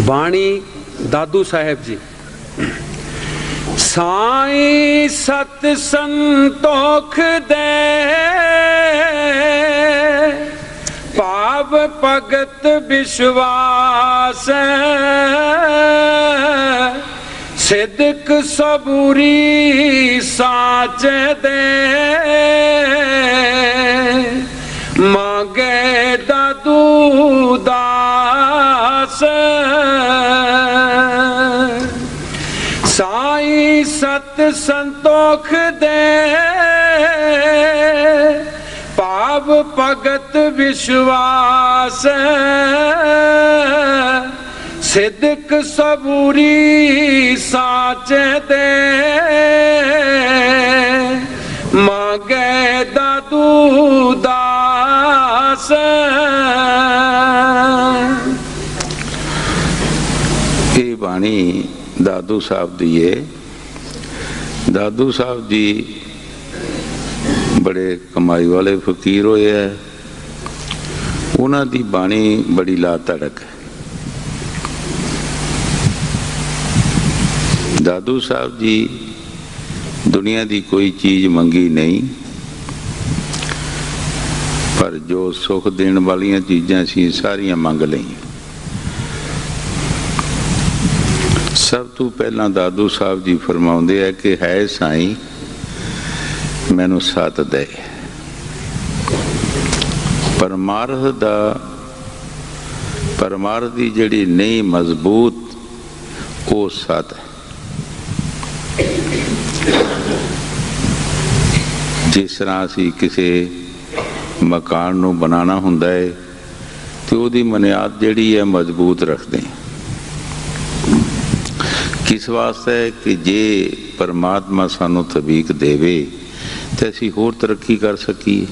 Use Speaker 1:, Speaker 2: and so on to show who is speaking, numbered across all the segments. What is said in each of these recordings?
Speaker 1: बाणी दादू साहेब जी। साईं सत संतोख दे पाव भगत विश्वास सिद्क सबूरी साच दे मांगे दादू दास। साईं सत संतोख दे पाव भगत विश्वास सिद्क सबूरी साच दे मांगे दादू दास।
Speaker 2: ये बाणी दादू साहब दी है। दादू साहब जी बड़े कमाई वाले फकीर होए है। उन्हां दी बाणी बड़ी ला धड़क है। दादू साहब जी दुनिया दी कोई चीज़ मंगी नहीं, पर जो सुख देने वालियां चीज़ां सी सारियां मंग लईं। सब तो पहला दादू साहब जी फरमाउंदे है कि है साईं मैनू सत दे। परमार्थ दी जिहड़ी नहीं मजबूत वो सत है। जिस तरह असी किसी मकान नू बनाना हुंदा है तो उहदी बुनियाद जिहड़ी है मजबूत रखते हैं। किस वास्ते कि जे परमात्मा सानू तबीक देवे तो असी होर तरक्की कर सकीए।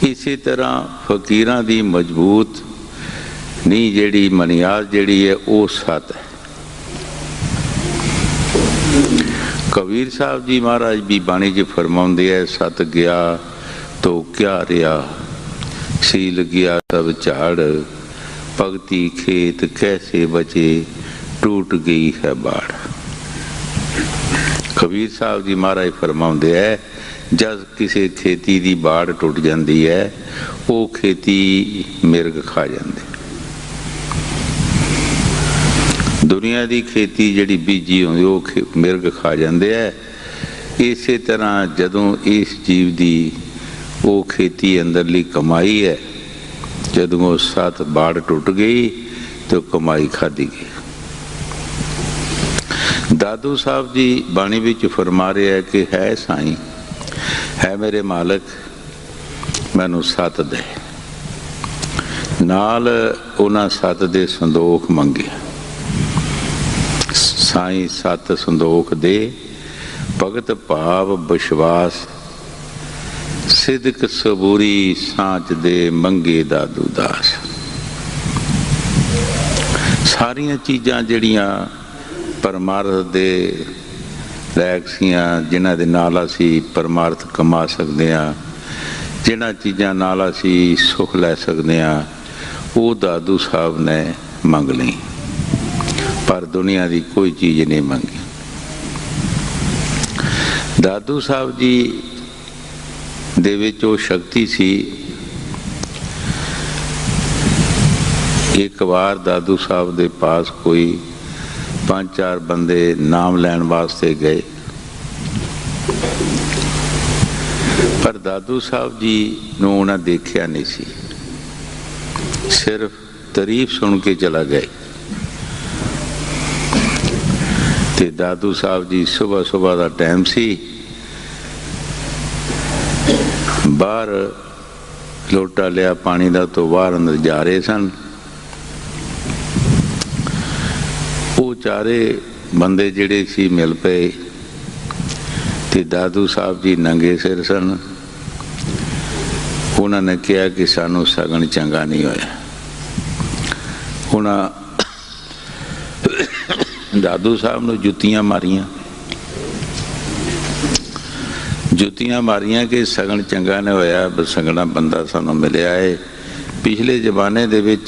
Speaker 2: इसी तरह फकीरां दी मजबूत नहीं जिहड़ी बुनियाद जिहड़ी है वो सत है। कबीर साहब जी महाराज भी बाणी च फरमाउंदे है सत गया तो क्या रहा, सील गया सब झाड़, भगती खेत कैसे बचे, टूट गई है बाढ़। कबीर साहब जी महाराज फरमाउंदे है जब किसी खेती की बाढ़ टुट जाती है वो खेती मिर्ग खा जाते। दुनिया की खेती जिहड़ी बीजी होंदी वो मिर्ग खा जाते है। इस तरह जदों इस जीव की वो खेती अंदरली कमाई है जदों वो सत बाढ़ टुट गई तो कमाई खाधी गई। दादू साहब जी बाणी विच फरमा रहे है कि है साईं है मेरे मालिक मैनू सत दे। नाल उन्हां सत दे संदोख मंगे। साईं सत संदोख दे भगत भाव विश्वास सिद्क सबूरी सांच दे मंगे दादू दास। सारियां चीज़ां जिहड़ियां परमार्थ दे लैक सियां जिन्हां दे नाल असी परमार्थ कमा सकते हैं, जिन्हां चीज़ां नाल असी सुख लै सकते हैं वो दादू साहब ने मंग ली, पर दुनिया की कोई चीज़ नहीं मंगी। दादू साहब जी दे विच वो शक्ति सी। एक बार दादू साहब दे पास कोई 5-4 बंदे नाम लैन वास्ते गए, पर दादू साहब जी नूं उन्हें देखा नहीं सी, सिर्फ तारीफ सुन के चला गए। ते दादू साहब जी सुबह सुबह का टाइम सी, बाहर लोटा लिया पानी का तो बाहर अंदर जा रहे सन। वो चारे बंदे जिहड़े सी मिल पे ते दादू साहब जी नंगे सिर सन। उन्होंने कहा कि सानू सगन चंगा नहीं होया। उन्हें दादू साहब नूं जुत्तियां मारियां, जुत्तियां मारियां कि सगन चंगा नहीं होया, सगना बंदा सानू मिलिया है पिछले जमाने दे विच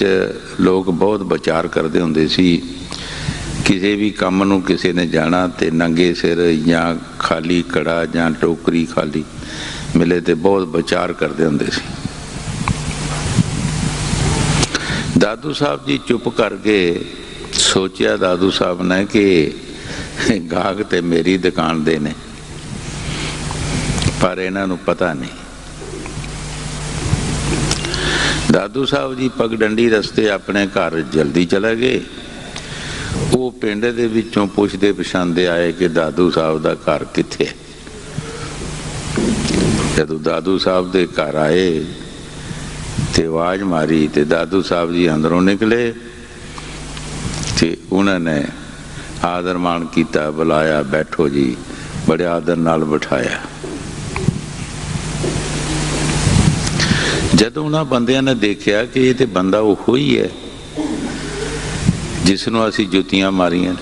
Speaker 2: लोग बहुत विचार करते हुंदे सी। किसी भी काम नूं किसी ने जाना तो नंगे सिर या खाली कड़ा या टोकरी खाली मिले तो बहुत विचार करते हुंदे सी। दादू साहब जी चुप करके सोचिया दादू साहब ने कि गाहक तो मेरी दुकान दे ने, पर इन्हां नूं पता नहीं। दादू साहब जी पगडंडी रस्ते अपने घर जल्दी चले गए। वो पिंड दे विचों पुछदे पछाणदे आए कि दादू साहब दा घर कित्थे है। जदों दादू साहब दे घर आए ते आवाज मारी ते दादू साहब जी अंदरों निकले ते उन्होंने आदर मान किया, बुलाया, बैठो जी, बड़े आदर नाल बिठाया। जदों उन्हां बंदियां ने देखा कि ये तो बंदा उहो ही है जिसनों असी जुत्तियां मारियां,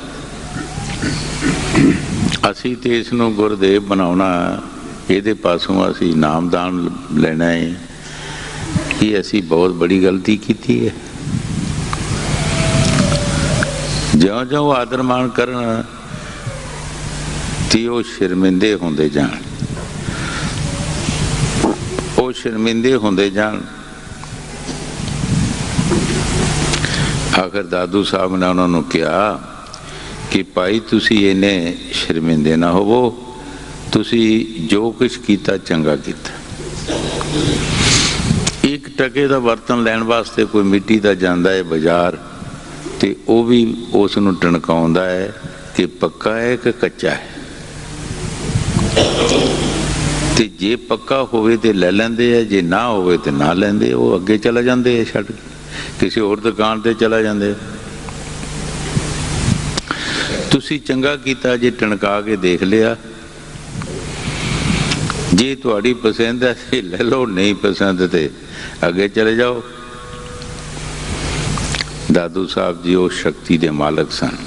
Speaker 2: असी तो इसनों गुरदेव बनाउणा, ये पासों असी नामदान लेना है, ये असी बहुत बड़ी गलती की है। ज्यों ज्यों आदर मान करन ते वो शर्मिंदे होंदे जाण, वो शर्मिंदे होंदे जाण। आखिर दादू साहब ने उन्होंने कहा कि भाई तुसी इन्ने शर्मिंदे ना होवो, तुसी जो कुछ कीता चंगा कीता। एक टके का बर्तन लैण वास्ते कोई मिट्टी का जांदा है बाजार ते वो भी उस नूं टणकाउंदा है कि पक्का है कि कच्चा है। ते जे पक्का होवे ते ले लैंदे है, जे ना होवे ते ना लैंदे, वो अगे चला जांदे है, छड्ड के किसी होर दुकान ते चला जांदे। तुसी चंगा कीता जे टणका के देख लिया, जे तुहाडी पसंद है ते ले लो, नहीं पसंद ते अगे चले जाओ। दादू साहब जी उस शक्ति के मालक सन।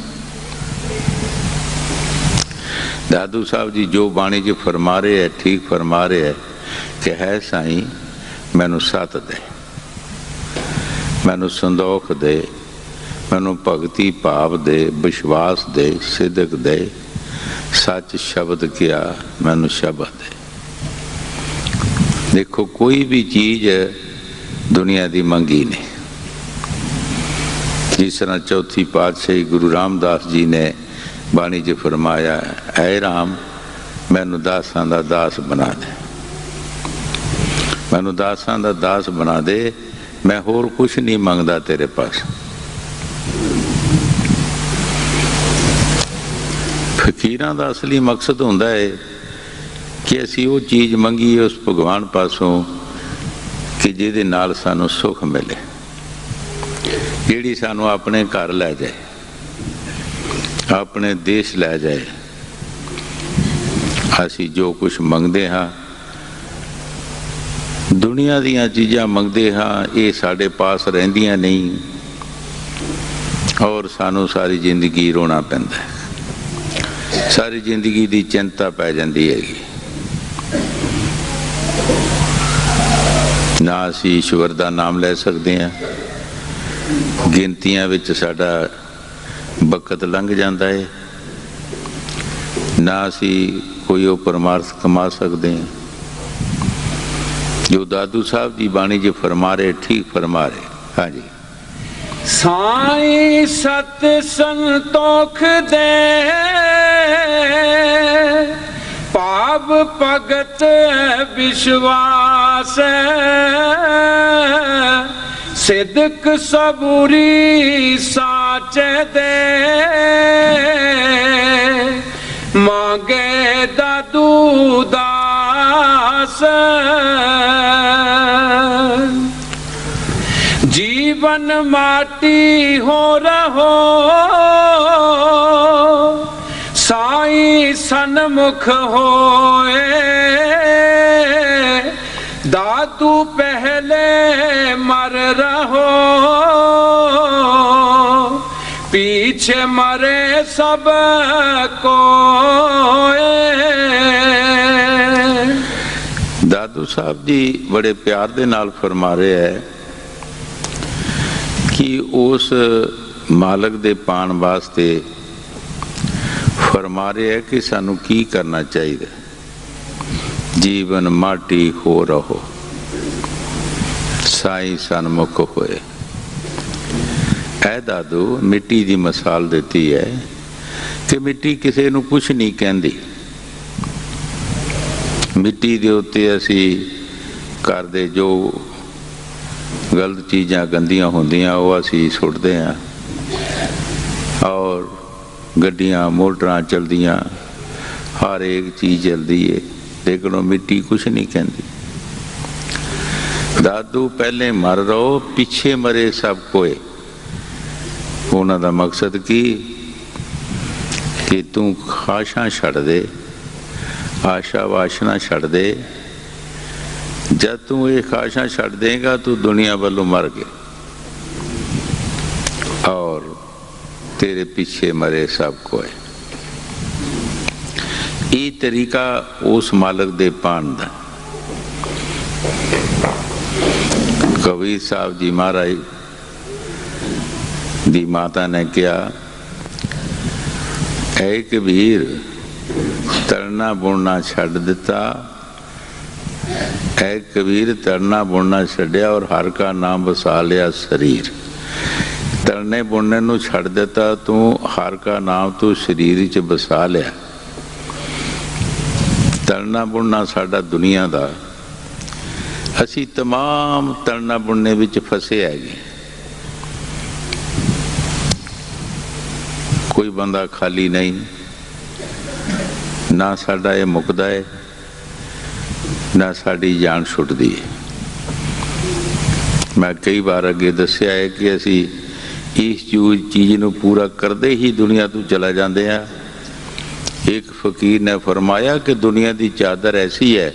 Speaker 2: दादू साहब जी जो बाणी जी फरमा रहे है, ठीक फरमा रहे है कि है साईं मैनू सत दे, मैनू संदोख दे, मैनू भगती भाव दे, विश्वास दे, सिदक दे, सच शब्द किया मैनू शब्द दे। देखो कोई भी चीज दुनिया की मंगी नहीं। जिस तरह चौथी पातशाही गुरु रामदास जी ने बाणी च फरमाया, ऐ राम मैनू दासां दा दास बना दे, मैनू दासां दा दास बना दे, मैं होर कुछ नहीं मंगदा तेरे पास। फकीरां दा असली मकसद हुंदा है कि असी वो चीज़ मंगीए उस भगवान पासों कि जिहदे नाल सानू सुख मिले, जिहड़ी सानू अपने घर लै जाए, अपने देश लै जाए। असी जो कुछ मंगते हाँ, दुनिया दीयां चीज़ां मंगते हाँ, ये साढ़े पास रहिंदियां नहीं और सानू सारी जिंदगी रोना पैंदा है, सारी जिंदगी दी चिंता पै जांदी हैगी। ना असी ईश्वर का नाम ले सकते हैं, गिनतियां विच साडा बकत लंघ जाता है, ना असी कोई वो परमार्थ कमा सकते हैं। जो दादू साहब जी बाणी जी फरमा रहे, ठीक फरमा रहे। हाँ जी,
Speaker 1: साईं सत संतोख दे, पाप भगत विश्वास, सिदक सबूरी साच दे, मांगे दादू दास। जीवन माटी हो रहो, साईं सन्मुख होए, दादू पहले मर रहो, पीछे मरे सब कोए।
Speaker 2: दादू साहब जी बड़े प्यार दे नाल फरमा रहे है कि उस मालक दे पाण वास्ते फरमा रहे है कि सानू की करना चाहिए। जीवन माटी हो रहो साई सन्मुख होए। ऐ दादू मिट्टी की मिसाल देती है कि मिट्टी किसी नू कुछ नहीं कहती। मिट्टी दे उत्ते असी घर दे जो गलत चीज़ां गंदियां होंदियां वो असी सुटते हैं और गड्डियां मोटरां चलदियां हर एक चीज़ चलती है, लेकिन वो मिट्टी कुछ नहीं कहती। दादू पहले मर रहो पिछे मरे सब कोई। उन्हां दा मकसद की कि तू खाशां छड़ दे, आशा वाशना छड़ दे। जब तू ये खाशां छड़ देगा तू दुनिया वालों मर गए और तेरे पीछे मरे सब कोई। ये तरीका उस मालक दे पान दा। कबीर साहब जी महाराज दी माता ने कहा, ऐ कबीर तरना बुनना छड़ दिता। ऐ कबीर तरना बुनना छड़िया और हर का नाम बसा लिया शरीर। तरने बुनने नू छड़ दिता तू, हर का नाम तू शरीर च बसा लिया। तरना बुनना साडा दुनिया दा, असी तमाम तरना बुनने विच फसे है। कोई बंदा खाली नहीं, ना साडा ये मुकदा है ना साड़ी जान छुटदी है। मैं कई बार अगे दस्या है कि असी इस चीज़ नू पूरा करते ही दुनिया तो चला जाते हैं। एक फकीर ने फरमाया कि दुनिया की चादर ऐसी है,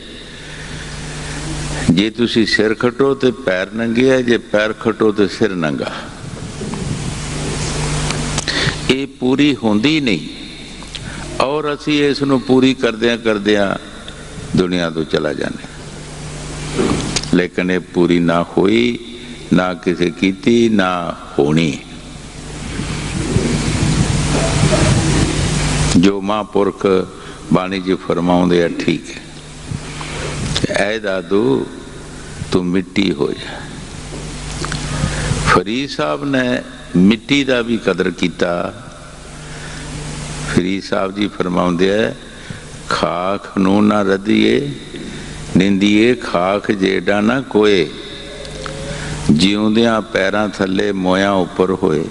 Speaker 2: जे तुसी सिर खटो तो पैर नंगे है, जे पैर खटो तो सिर नंगा। ये पूरी होंदी नहीं और असी इस नू पूरी करदियां दुनिया तो चला जाने। लेकिन ये पूरी ना हुई, ना किसी कीती, ना होनी। जो महापुरख बाणी जी फरमाउंदे है ठीक है। ऐ दादू तू मिट्टी हो जा। फरीद साहब ने मिट्टी का भी कदर किया। फरीद साहब जी फरमाउंदे है, खाख नू ना रदिए निंदिए खाख जेड़ा ना कोए। जिउंदियां पैरां थले मोयां उपर होए।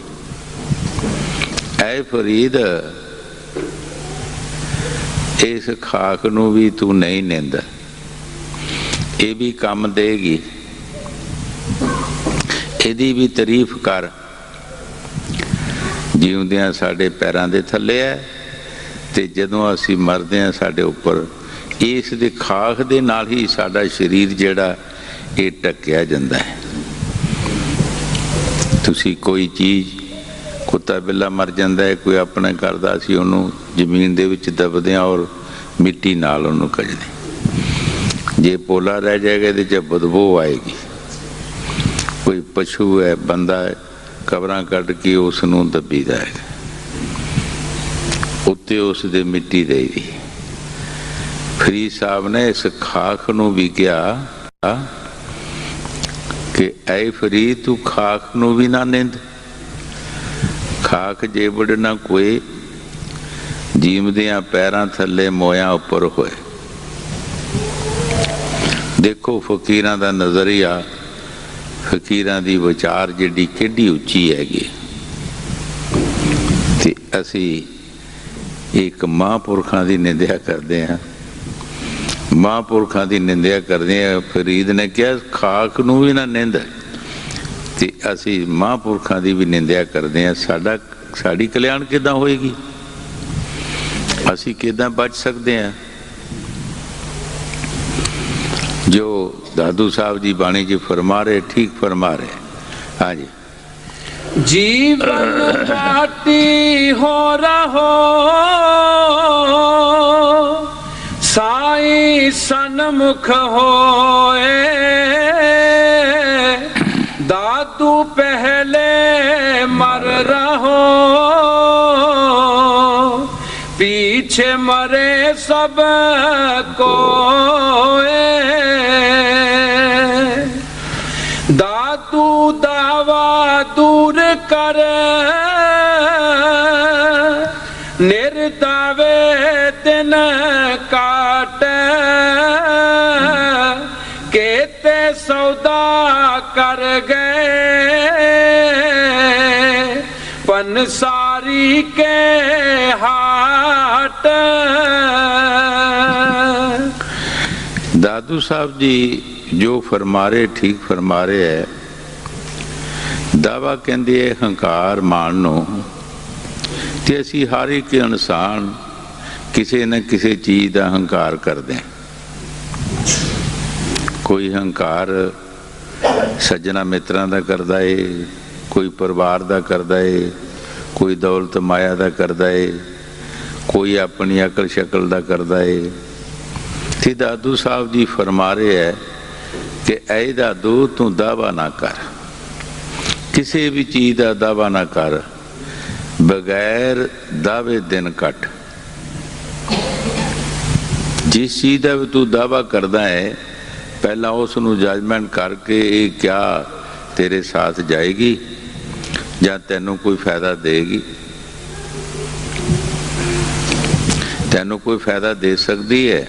Speaker 2: ऐ फरीद इस खाक नू भी तू नहीं निंद, ये भी काम देगी, इहदी भी तारीफ कर। जिउंदियां साडे पैरां दे थले है ते जदों असी मरदे हैं साडे उपर इस दे खाक दे नाल ही साडा शरीर जिहड़ा ये ढकिया जांदा है। तुसी कोई चीज़ कुत्ता बिल्ला मर जाता है, कोई अपने करदा असी उहनूं जमीन दे विच दबदे और मिट्टी नाल उहनूं कजदे। जे पोला रह जाएगा तो च बदबू आएगी। कोई पशु है बंदा है कबरां कट के उसनूं दबी जाएगा, उत्ते उस दे मिट्टी देगी। फरीद साहब ने इस खाक नूं भी कहा कि ऐ फरीद तू खाक नूं भी ना निंद। खाक जेबड़ ना कोई जीवदियां पैरां थले मोयां उपर होए। देखो फकीरां दा नज़रिया, फकीरां दी विचार जिहड़ी किड्डी उच्ची हैगी। ते असी एक महापुरखां दी निंदिया करदे हां, महापुरखां दी निंदिया करदे हां। फरीद ने कहा खाक नूं भी ना निंद, ते असी महापुरखां दी भी निंदिया करदे हां। साडी कल्याण किदां होएगी, असी किदां बच सकते हैं। जो दादू साहब जी बाणी जी फरमा रहे ठीक फरमा रहे। हाँ जी,
Speaker 1: जीवन माटी हो रहो साई सन्मुख होए। दाद दादू पहले मर रहो, पीछे मरे सब कोए। दादू दावा दूर कर, निर्दावे दिन काट। केते सौदा कर गए पंसारी के हाट।
Speaker 2: दादू साहब जी जो फरमा रहे ठीक फरमा रहे है। दावा कहते है हंकार माननो ते असी हर एक इंसान किसी न किसी चीज़ का हंकार करते हैं। कोई हंकार सज्जना मित्रां दा करदा है, कोई परिवार दा करदा है, कोई दौलत माया दा करदा है, कोई अपनी अकल शकल दा करदा है। ते दादू साहब जी फरमा रहे है कि ऐ दादू तू दावा ना कर, किसी भी चीज़ का दावा ना कर, बगैर दावे दिन कट। जिस चीज़ का भी तू दावा करदा है पहला उसनू जजमेंट करके ये क्या तेरे साथ जाएगी या तेनों कोई फायदा देगी, तेनों कोई फायदा दे सकती है,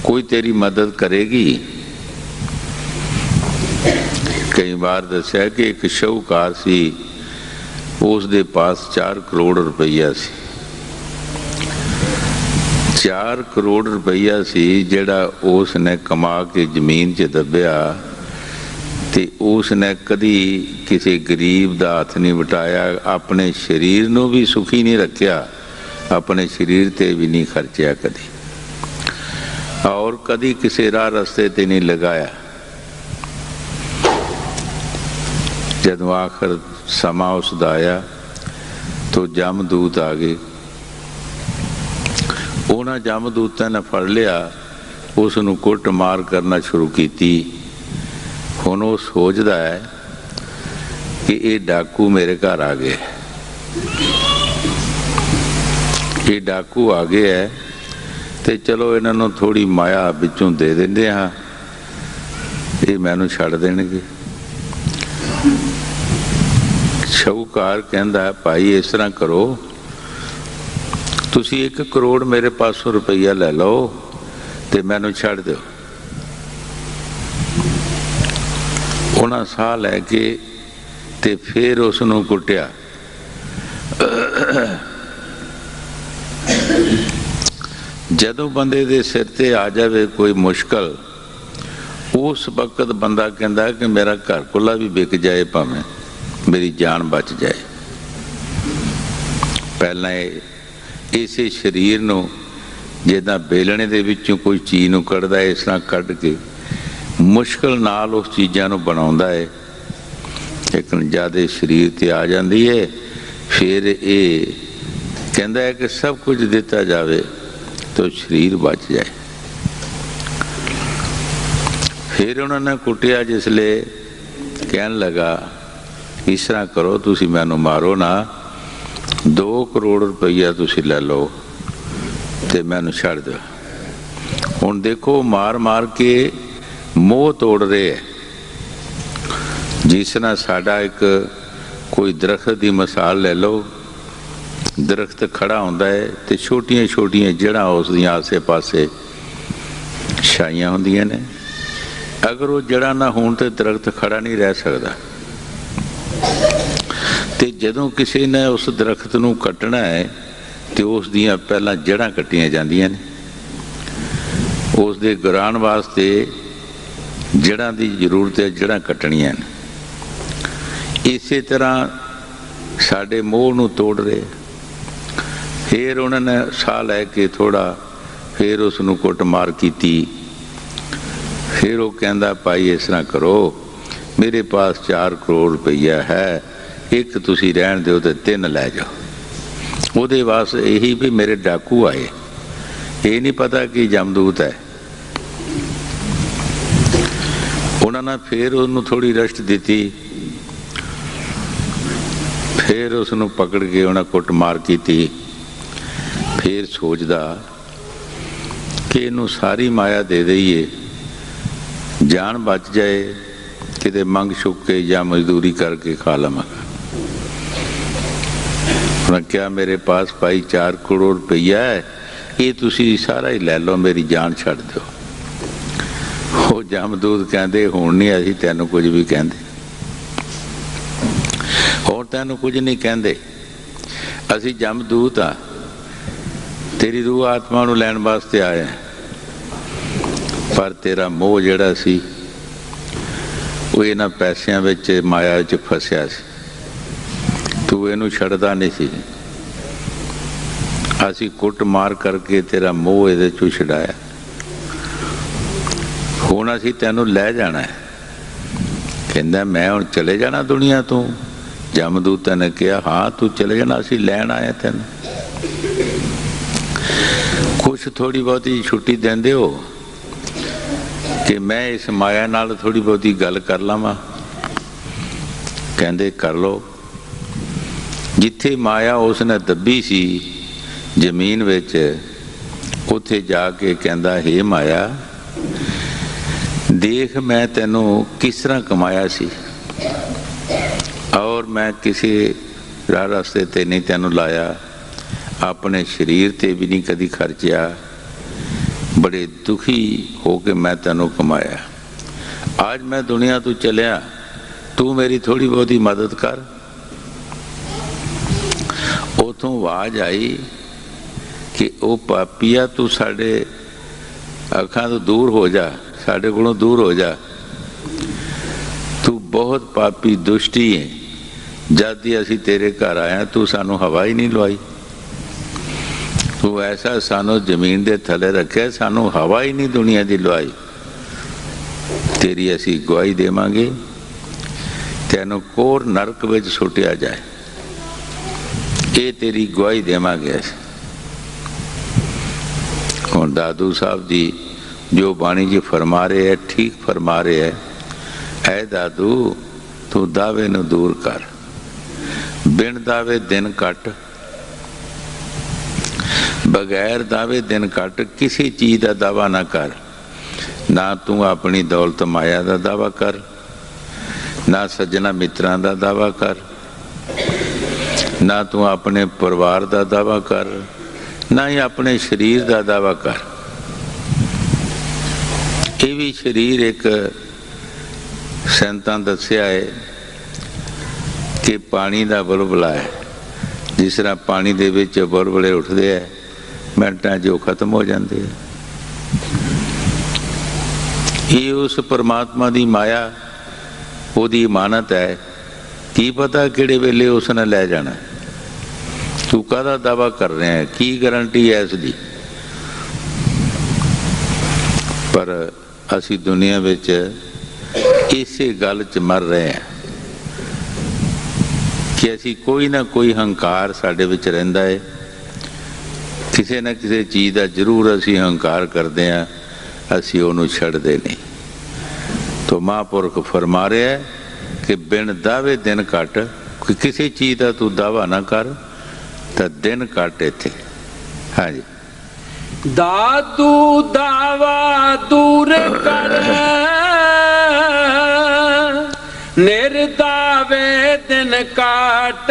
Speaker 2: कोई तेरी मदद करेगी। कई बार दस्या कि एक शाहूकार सी, उस दे पास 4 करोड़ रुपया सी। 4 करोड़ रुपया सी जिहड़ा उसने कमा के जमीन च दबिया, ते उसने कदी किसी गरीब दा हथ नहीं वटाया, अपने शरीर नूं भी सुखी नहीं रखिया, अपने शरीर ते भी नहीं खर्चिया कदी, और कदी किसी राह रस्ते ते नहीं लगाया। जदों आखिर समा उसदा आया तो जमदूत आ गए। उन्होंने जमदूतों ने फड़ लिया, उसनू कुट मार करना शुरू की। हुण वो सोचता है कि ये डाकू मेरे घर आ गए, ये डाकू आ गए है, तो चलो इन्हों थोड़ी माया बिचों दे देंगे, हाँ ये मैनू छड़ देणगे। शाहूकार कहता है भाई इस तरह करो, तुसी 1 करोड़ मेरे पासों रुपया ले लो ते मैनू छड़ दो। उन्हें साह लैके ते फिर उसनू कुटिया। जदों बंदे दे सिर ते आ जाए कोई मुश्किल, उस वक्त बंदा कहता कि मेरा घर खुला भी बिक जाए, भावें मेरी जान बच जाए। पहला इसे शरीर नूं जिद्दां बेलणे दे विचों कोई चीज़ नूं कढ़दा है, इस तरह कढ़ के मुश्किल नाल उस चीज़ां नूं बनाउंदा है, लेकिन ज़्यादा शरीर ते आ जाती है। फिर ये कहता है कि सब कुछ दिता जाए तो शरीर बच जाए। फिर उन्होंने कुटिया, जिसले कहन लगा इस तरह करो, तुसी मैनू मारो ना, 2 करोड़ रुपया तुसी ले लो ते मैनू छड़ दो। हुण देखो मार मार के मोह तोड़ रहे है। जिस तरह साडा एक कोई दरख्त की मिसाल ले लो, दरख्त खड़ा होंदा है तो छोटिया छोटिया जड़ां उसदियां आसे पासे छाइयां होंदियां ने। अगर वो जड़ां ना होण तो दरख्त खड़ा नहीं रह सकता। तो जदों किसी ने उस दरख्त नूं कटना है तो उस दियां पहलां जड़ां कट्टियां जांदियां ने। उस दे गिराण वास्ते जड़ां की जरूरत है, जड़ां कट्टणियां ने। इसे तरह साडे मोह नूं तोड़ रहे। फिर उन्होंने साह लैके थोड़ा फिर उसनूं कुटमार की। फिर वो कहता भाई इस तरह करो, मेरे पास 4 करोड़ रुपया है, एक तुसी रहन दो तो 3 लै जाओ। वो वास्ते यही भी मेरे डाकू आए, ये नहीं पता कि जमदूत है। उन्होंने फिर उन्होंने थोड़ी रेस्ट दी। फिर उसनूं पकड़ के उन्हें कुटमार की। फिर सोचदा कि इनू सारी माया दे दईए, जान बच जाए, किते मंग छुप के या मजदूरी करके खा लवांगा। उन्हें क्या मेरे पास भाई 4 करोड़ रुपया है, ये तुसी सारा ही लै लो, मेरी जान छड़ दो। वो जमदूत कहते हुण नहीं असीं तैनूं कुछ भी कहते, होर तैनूं कुछ नहीं कहते, असीं जमदूत आ, तेरी रूह आत्मा नूं लैण वास्ते आए हैं। पर तेरा मोह जिहड़ा सी वो इन्हां पैसिਆਂ विच माया विच फसिया सी, तू इहनूं छड्डदा नहीं सी। असीं कुट मार करके तेरा मोह इहदे चों छडाया, हुण असीं तैनूं लै जाना है। कहंदा मैं हुण चले जाना दुनिया तो? जमदूतां ने कहा हाँ तू चले जाना, असीं लैण आए तैनूं, कुछ थोड़ी बहुती छुट्टी देंदे हो कि मैं इस माया नाल थोड़ी बहुती गल कर लवां। कहंदे कर लो। जिथे माया उसने दबी सी जमीन विच, उत्थे जाके कहंदा हे माया देख मैं तैनूं किस तरह कमाया सी, और मैं किसी राह रस्ते ते नहीं तैनूं लाया, अपने शरीर ते भी नहीं कदी खर्चिया, बड़े दुखी हो के मैं तैनूं कमाया। आज मैं दुनिया तो चलिया, तू मेरी थोड़ी बहुती मदद कर। उतों आवाज आई कि ओ पापिया तू साडे अखां तो दूर हो जा, साडे कोलों दूर हो जा, तू बहुत पापी दुष्टी है। जद ही असीं तेरे घर आया तू सानू हवा ही नहीं लवाई, तू ऐसा सानू जमीन दे थले रखे, सानू हवा ही नहीं दुनिया की लवाई। तेरी असी गवाही देवांगे, तैनू कोर नरक विच सुटिया जाए, ये तेरी गवाही देवांगे। हुण दादू साहब जी जो बाणी जी फरमा रहे है, ठीक फरमा रहे है। ऐ दादू तू दावे नू दूर कर, बिन दावे दिन कट, बगैर दावे दिन कट, किसी चीज़ का दावा ना कर। ना तू अपनी दौलत माया का दावा कर, ना सज्जना मित्रां का दावा कर, ना तू अपने परिवार का दावा कर, ना ही अपने शरीर का दावा कर। ये भी शरीर एक संतां दस्या है कि पानी का बुलबुला है, जिस तरह पानी दे विच बुलबुले उठते हैं, मिनटां जो खत्म हो जाते हैं। ये उस परमात्मा की माया ओदी इमानत है, की पता किहड़े वेले उसने लै जाना। तू काहदा दावा कर रहे हैं, की गारंटी है इसकी। पर असी दुनिया विच इसे गल च मर रहे हैं कि असी कोई ना कोई हंकार साडे विच रहिंदा है, किसी न किसी चीज़ का जरूर असी हंकार करते हैं, असी उन्होंने छड्डदे नहीं। तो महापुरख फरमा रहा है कि बिन दावे दिन कट, किसी चीज़ का तू दावा ना कर तो दिन कट इत्थे। हाँ जी,
Speaker 1: दादू दावा दूर कर, निर्दावे दिन काट,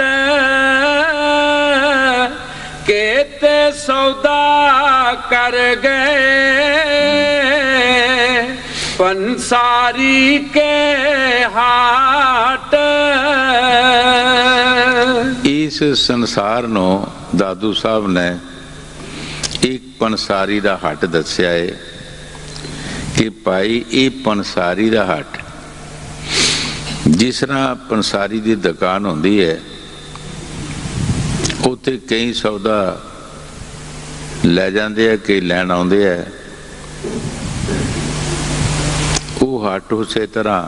Speaker 1: केते सौदा कर गए पंसारी के हाट।
Speaker 2: इस संसार नो दादू साहब ने एक पंसारी का हट दस्या है कि भाई ये पंसारी का हट, जिस तरह पंसारी की दुकान होती है, उत्थे कई सौदा लै जाते हैं, कई लैन आते हैं। वो हट उस तरह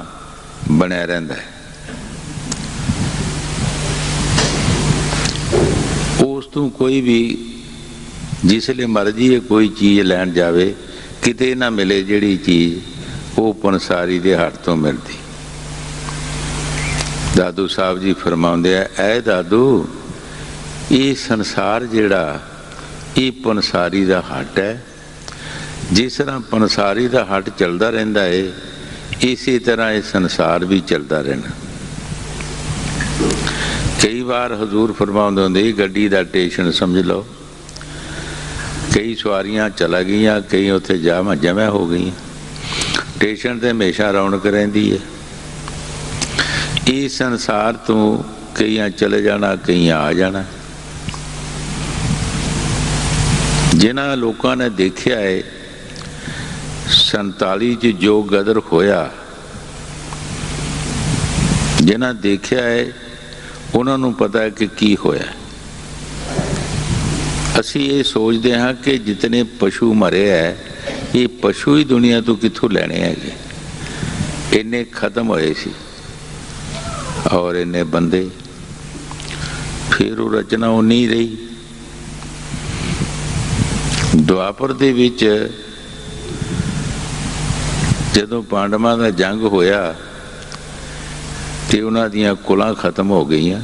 Speaker 2: बनया रहिंदा है। उस तों कोई भी जिसले मर्जी है कोई चीज़ लैन जावे, किते ना मिले जिहड़ी चीज़ वो पंसारी दे हट तो मिलती। दादू साहब जी फरमाउंदे ऐ दादू ये संसार जिहड़ा ये पंसारी दा हट है। जिस तरह पंसारी दा हट चलता रहिंदा है इसी तरह ये संसार भी चलता रहना। कई बार हजूर फरमाउंदे हुंदे गड्डी दा स्टेशन समझ लो, कई सवारियां चला गईयां, कई उत्थे जमा हो गई। स्टेशन ते हमेशा रौनक रहिंदी है। इस संसार तो कई चले जाना, कई आ जाना। जिन्हां लोगों ने देखा है 47 च जो गदर होया, जिन्हां देखा है उन्होंने पता है कि की होया। असी ये सोचते हाँ कि जितने पशु मरे है ये पशु ही दुनिया तो कित्थों लैने है, इन्ने खत्म होए सी और इन्ने बंदे, फिर वो रचना उन्नी रही। द्वापर दे विच जदों पांडवां दा जंग होया ते उन्हां दियां कुलां खत्म हो गईयां,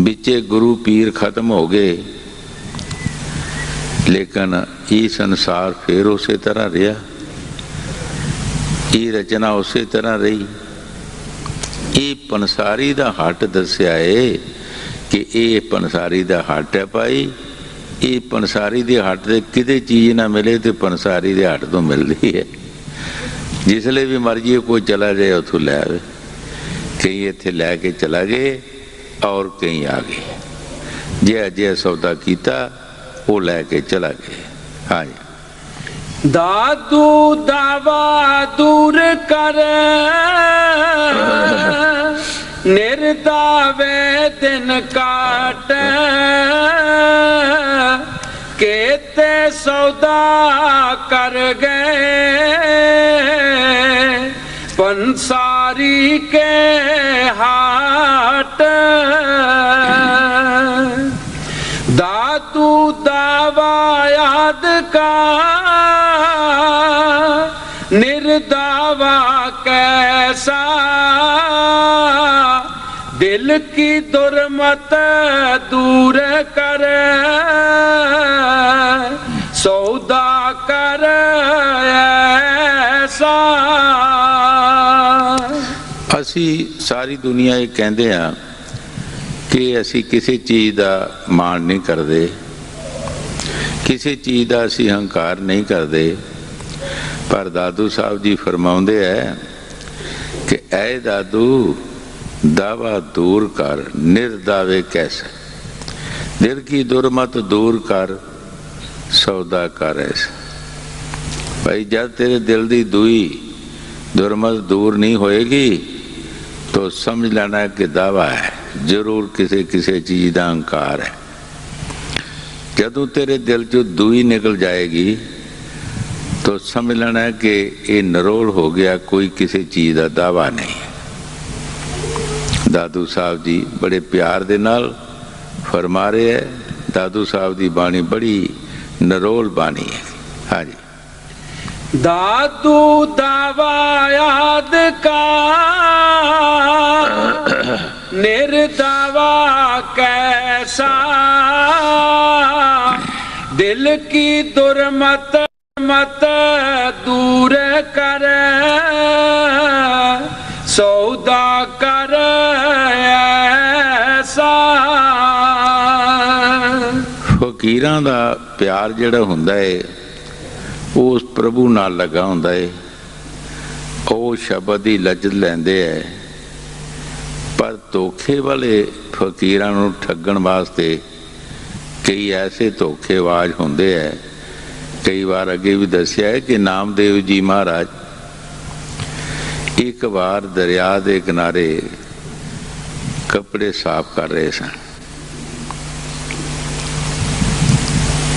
Speaker 2: बिचे गुरु पीर खत्म हो गए, लेकिन ये संसार फिर उस तरह रहा, ये रचना उस तरह रही। ये पंसारी दा हट दस्या है कि ये पंसारी दा हट है भाई। ये पंसारी दी हट से किते चीज़ ना मिले तो पंसारी दे हट तो मिलती है। जिसले भी मर्जी कोई चला जाए उतों लै आवे, कई इत्थे लैके चला गए और कई आ गए, जे सौदा किया वो लैके चला गए। हाँ जी।
Speaker 1: दादू दावा दूर कर निर्दावे दिन काट केते सौदा कर गए पंसारी के हाट। दादू दावा याद का निर्दावा कैसा दिल की दुर्मत दूर कर सौदा कर ऐसा।
Speaker 2: असी सारी दुनिया ये कहते हैं कि असी किसी चीज़ का मान नहीं करते, किसी चीज़ का असी हंकार नहीं करते, पर दादू साहब जी फरमाउंदे है कि ऐ दादू दावा दूर कर निर्दावे कैसे, दिल की दुर्मत दूर कर सौदा कर ऐसा। भाई जब तेरे दिल की दुई दुर्मत दूर नहीं होएगी तो समझ लेना कि दावा है, जरूर किसी किसी चीज़ का अहंकार है। जदों तेरे दिल चो दुई निकल जाएगी तो समझ लेना है कि ये नरोल हो गया, कोई किसी चीज़ का दावा नहीं। दादू साहब जी बड़े प्यार दे नाल फरमा रहे है। दादू साहब की बाणी बड़ी नरोल बाणी है। हाँ जी।
Speaker 1: दादू दावा याद का निर्दावा कैसा दिल की दुर्मत मत दूर कर सौदा कर ऐसा।
Speaker 2: फकीरां दा प्यार जिहड़ा हुंदा है उस प्रभु नाल लगा हुंदा है, वो शब्द ही लज्जत लैंदे है, पर धोखे वाले फकीरां नूं ठगण वास्ते कई ऐसे धोखेबाज हुंदे है। कई बार अगे भी दस्या है कि नामदेव जी महाराज एक बार दरिया के किनारे कपड़े साफ कर रहे सन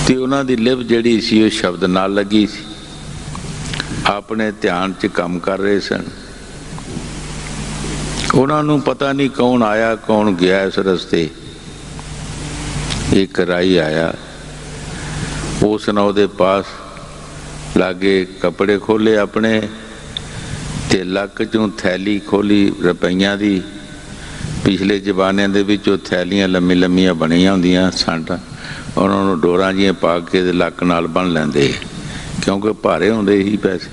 Speaker 2: ते उन्हां दी लिप जिहड़ी सी वो शब्द नाल लगी सी, अपने ध्यान च काम कर रहे सन। उन्हां नूं पता नहीं कौन आया कौन गया इस रस्ते। एक राही आया, उसने उहदे पास लागे कपड़े खोले अपने ते लक चों थैली खोली रुपइयां दी। पिछले जमाने दे विच ओह थैलियां लम्मी लम्मियां बणियां हुंदियां सन, उन्होंने डोरां जिहियां पा के लक नाल बन लैंदे क्योंकि भारे हुंदे ही पैसे।